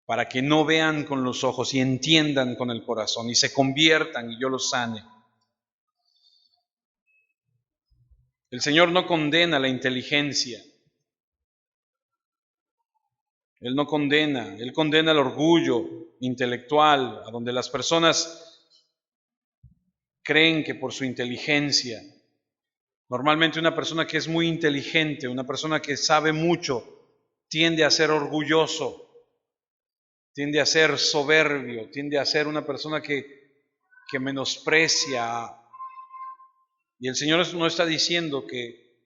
Para que no vean con los ojos y entiendan con el corazón y se conviertan y yo los sane. El Señor no condena la inteligencia. Él no condena, Él condena el orgullo intelectual, a donde las personas creen que por su inteligencia, normalmente una persona que es muy inteligente, una persona que sabe mucho, tiende a ser orgulloso. tiende a ser soberbio, tiende a ser una persona que menosprecia. Y el Señor no está diciendo que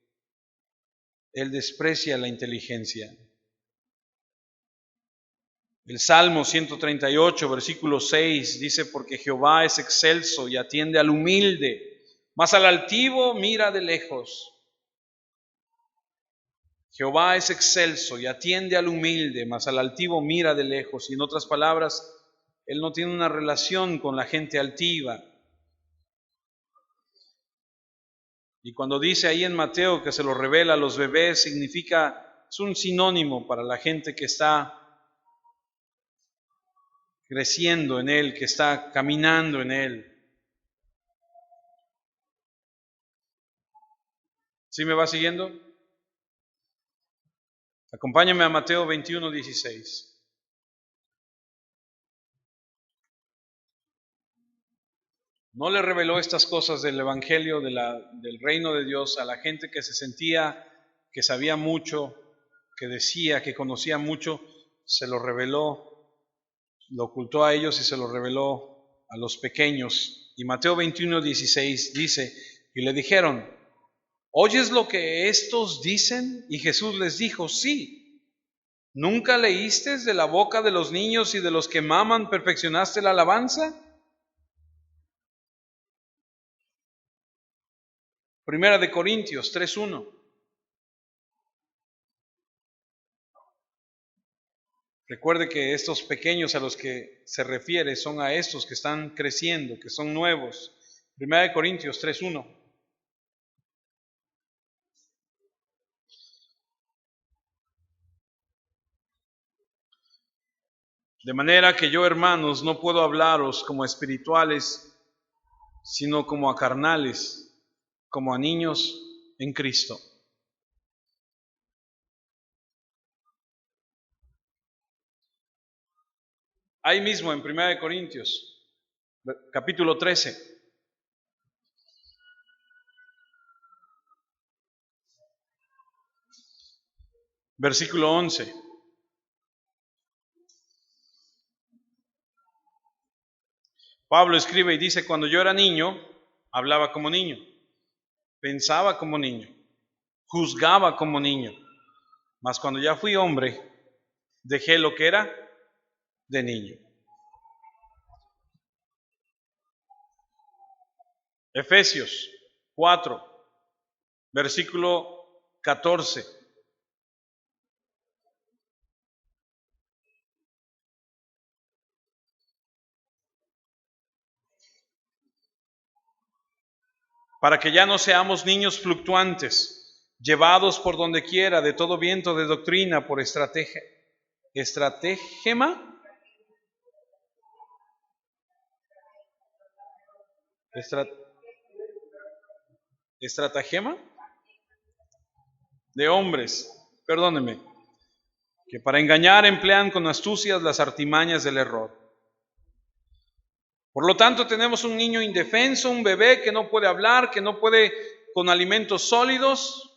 Él desprecia la inteligencia. El Salmo 138, versículo 6 dice: porque Jehová es excelso y atiende al humilde, mas al altivo mira de lejos. Jehová es excelso y atiende al humilde, mas al altivo mira de lejos. Y en otras palabras, Él no tiene una relación con la gente altiva. Y cuando dice ahí en Mateo que se lo revela a los bebés, es un sinónimo para la gente que está creciendo en Él, que está caminando en Él. ¿Sí me va siguiendo? Acompáñame a Mateo 21, 16. No le reveló estas cosas del Evangelio, del reino de Dios a la gente que se sentía que sabía mucho, que decía que conocía mucho. Se lo reveló, lo ocultó a ellos y se lo reveló a los pequeños. Y Mateo 21, 16 dice: y le dijeron: ¿oyes lo que estos dicen? Y Jesús les dijo: sí. ¿Nunca leíste de la boca de los niños y de los que maman perfeccionaste la alabanza? Primera de Corintios 3:1. Recuerde que estos pequeños a los que se refiere son a estos que están creciendo, que son nuevos. Primera de Corintios 3:1. De manera que yo, hermanos, no puedo hablaros como a espirituales, sino como a carnales, como a niños en Cristo. Ahí mismo en 1 Corintios, capítulo 13, versículo 11. Pablo escribe y dice: cuando yo era niño, hablaba como niño, pensaba como niño, juzgaba como niño, mas cuando ya fui hombre, dejé lo que era de niño. Efesios 4, versículo 14. Para que ya no seamos niños fluctuantes, llevados por donde quiera de todo viento de doctrina por estratagema de hombres, perdónenme, que para engañar emplean con astucias las artimañas del error. Por lo tanto, tenemos un niño indefenso, un bebé que no puede hablar, que no puede con alimentos sólidos.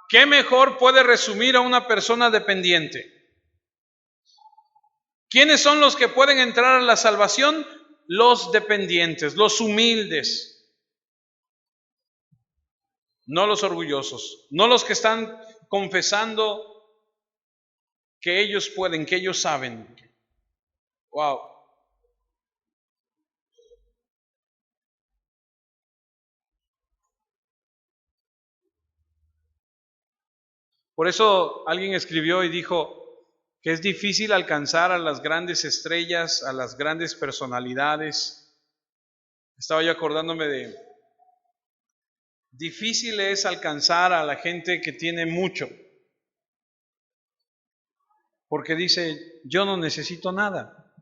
¿Qué mejor puede resumir a una persona dependiente? ¿Quiénes son los que pueden entrar a la salvación? Los dependientes, los humildes. No los orgullosos, no los que están confesando que ellos pueden, que ellos saben. Wow. Por eso alguien escribió y dijo que es difícil alcanzar a las grandes estrellas, a las grandes personalidades. Estaba yo acordándome de, difícil es alcanzar a la gente que tiene mucho, porque dice: yo no necesito nada,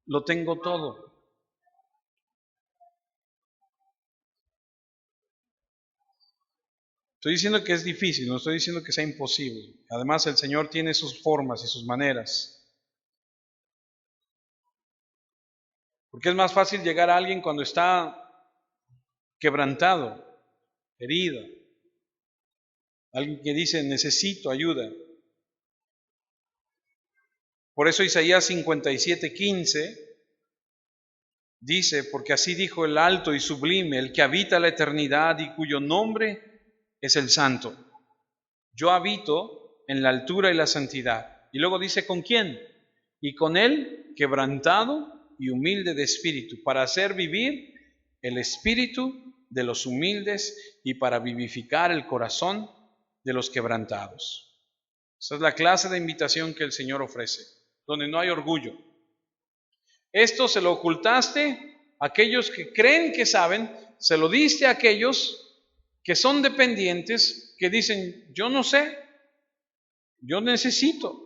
lo tengo todo. Estoy diciendo que es difícil, no estoy diciendo que sea imposible. Además, el Señor tiene sus formas y sus maneras. Porque es más fácil llegar a alguien cuando está quebrantado, herido. Alguien que dice, necesito ayuda. Por eso Isaías 57:15 dice, porque así dijo el alto y sublime, el que habita la eternidad y cuyo nombre es el Santo. Yo habito en la altura y la santidad. Y luego dice, ¿con quién? Y con él, quebrantado y humilde de espíritu, para hacer vivir el espíritu de los humildes y para vivificar el corazón de los quebrantados. Esa es la clase de invitación que el Señor ofrece, donde no hay orgullo. Esto se lo ocultaste a aquellos que creen que saben, se lo diste a aquellos que son dependientes, que dicen, yo no sé, yo necesito.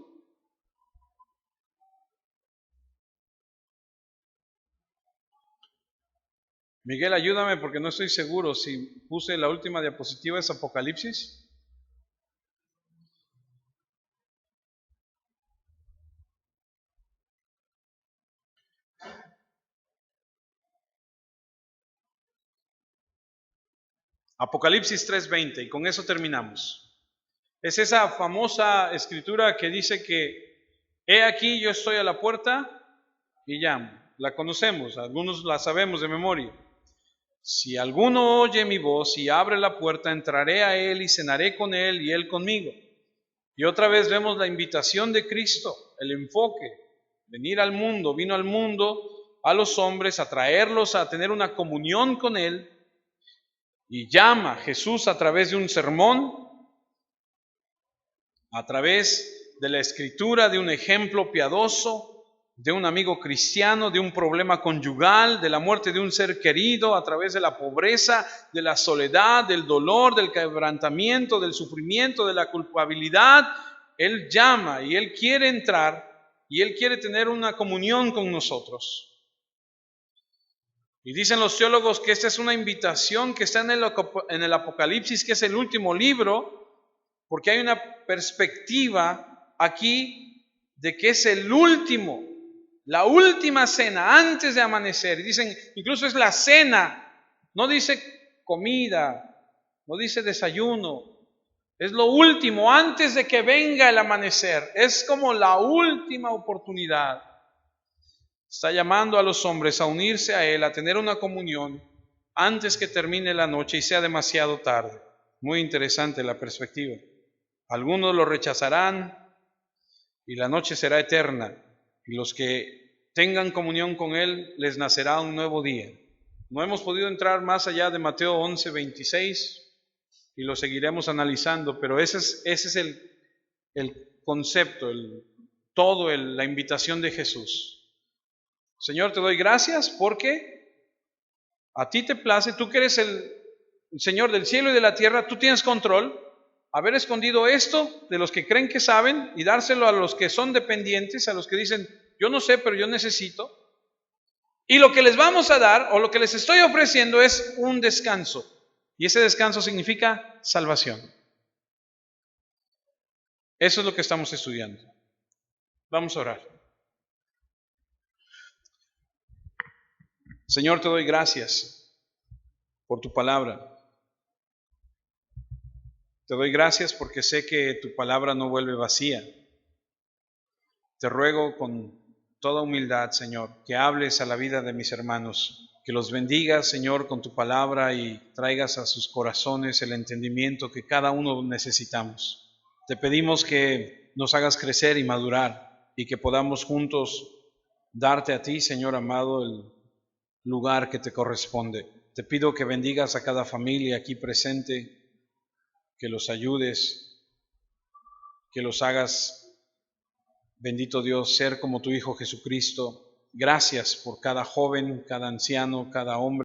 Miguel, ayúdame porque no estoy seguro si puse la última diapositiva, es Apocalipsis. Apocalipsis 3:20, y con eso terminamos. Es esa famosa escritura que dice que, he aquí yo estoy a la puerta y llamo. La conocemos, algunos la sabemos de memoria. Si alguno oye mi voz y abre la puerta, entraré a él y cenaré con él y él conmigo. Y otra vez vemos la invitación de Cristo, el enfoque, venir al mundo, vino al mundo, a los hombres, a traerlos a tener una comunión con él, y llama Jesús a través de un sermón, a través de la escritura, de un ejemplo piadoso, de un amigo cristiano, de un problema conyugal, de la muerte de un ser querido, a través de la pobreza, de la soledad, del dolor, del quebrantamiento, del sufrimiento, de la culpabilidad. Él llama y Él quiere entrar y Él quiere tener una comunión con nosotros. Y dicen los teólogos que esta es una invitación que está en el Apocalipsis, que es el último libro, porque hay una perspectiva aquí de que es el último, la última cena antes de amanecer. Y dicen, incluso es la cena, no dice comida, no dice desayuno, es lo último antes de que venga el amanecer, es como la última oportunidad. Está llamando a los hombres a unirse a Él, a tener una comunión antes que termine la noche y sea demasiado tarde. Muy interesante la perspectiva. Algunos lo rechazarán y la noche será eterna, y los que tengan comunión con Él les nacerá un nuevo día. No hemos podido entrar más allá de Mateo 11:26 y lo seguiremos analizando, pero ese es el concepto, la invitación de Jesús. Señor, te doy gracias porque a ti te place, tú que eres el Señor del cielo y de la tierra, tú tienes control. Haber escondido esto de los que creen que saben y dárselo a los que son dependientes, a los que dicen, yo no sé, pero yo necesito. Y lo que les vamos a dar o lo que les estoy ofreciendo es un descanso. Y ese descanso significa salvación. Eso es lo que estamos estudiando. Vamos a orar. Señor, te doy gracias por tu palabra. Te doy gracias porque sé que tu palabra no vuelve vacía. Te ruego con toda humildad, Señor, que hables a la vida de mis hermanos, que los bendigas, Señor, con tu palabra y traigas a sus corazones el entendimiento que cada uno necesitamos. Te pedimos que nos hagas crecer y madurar y que podamos juntos darte a ti, Señor amado, el lugar que te corresponde. Te pido que bendigas a cada familia aquí presente, que los ayudes, que los hagas, bendito Dios, ser como tu Hijo Jesucristo. Gracias por cada joven, cada anciano, cada hombre.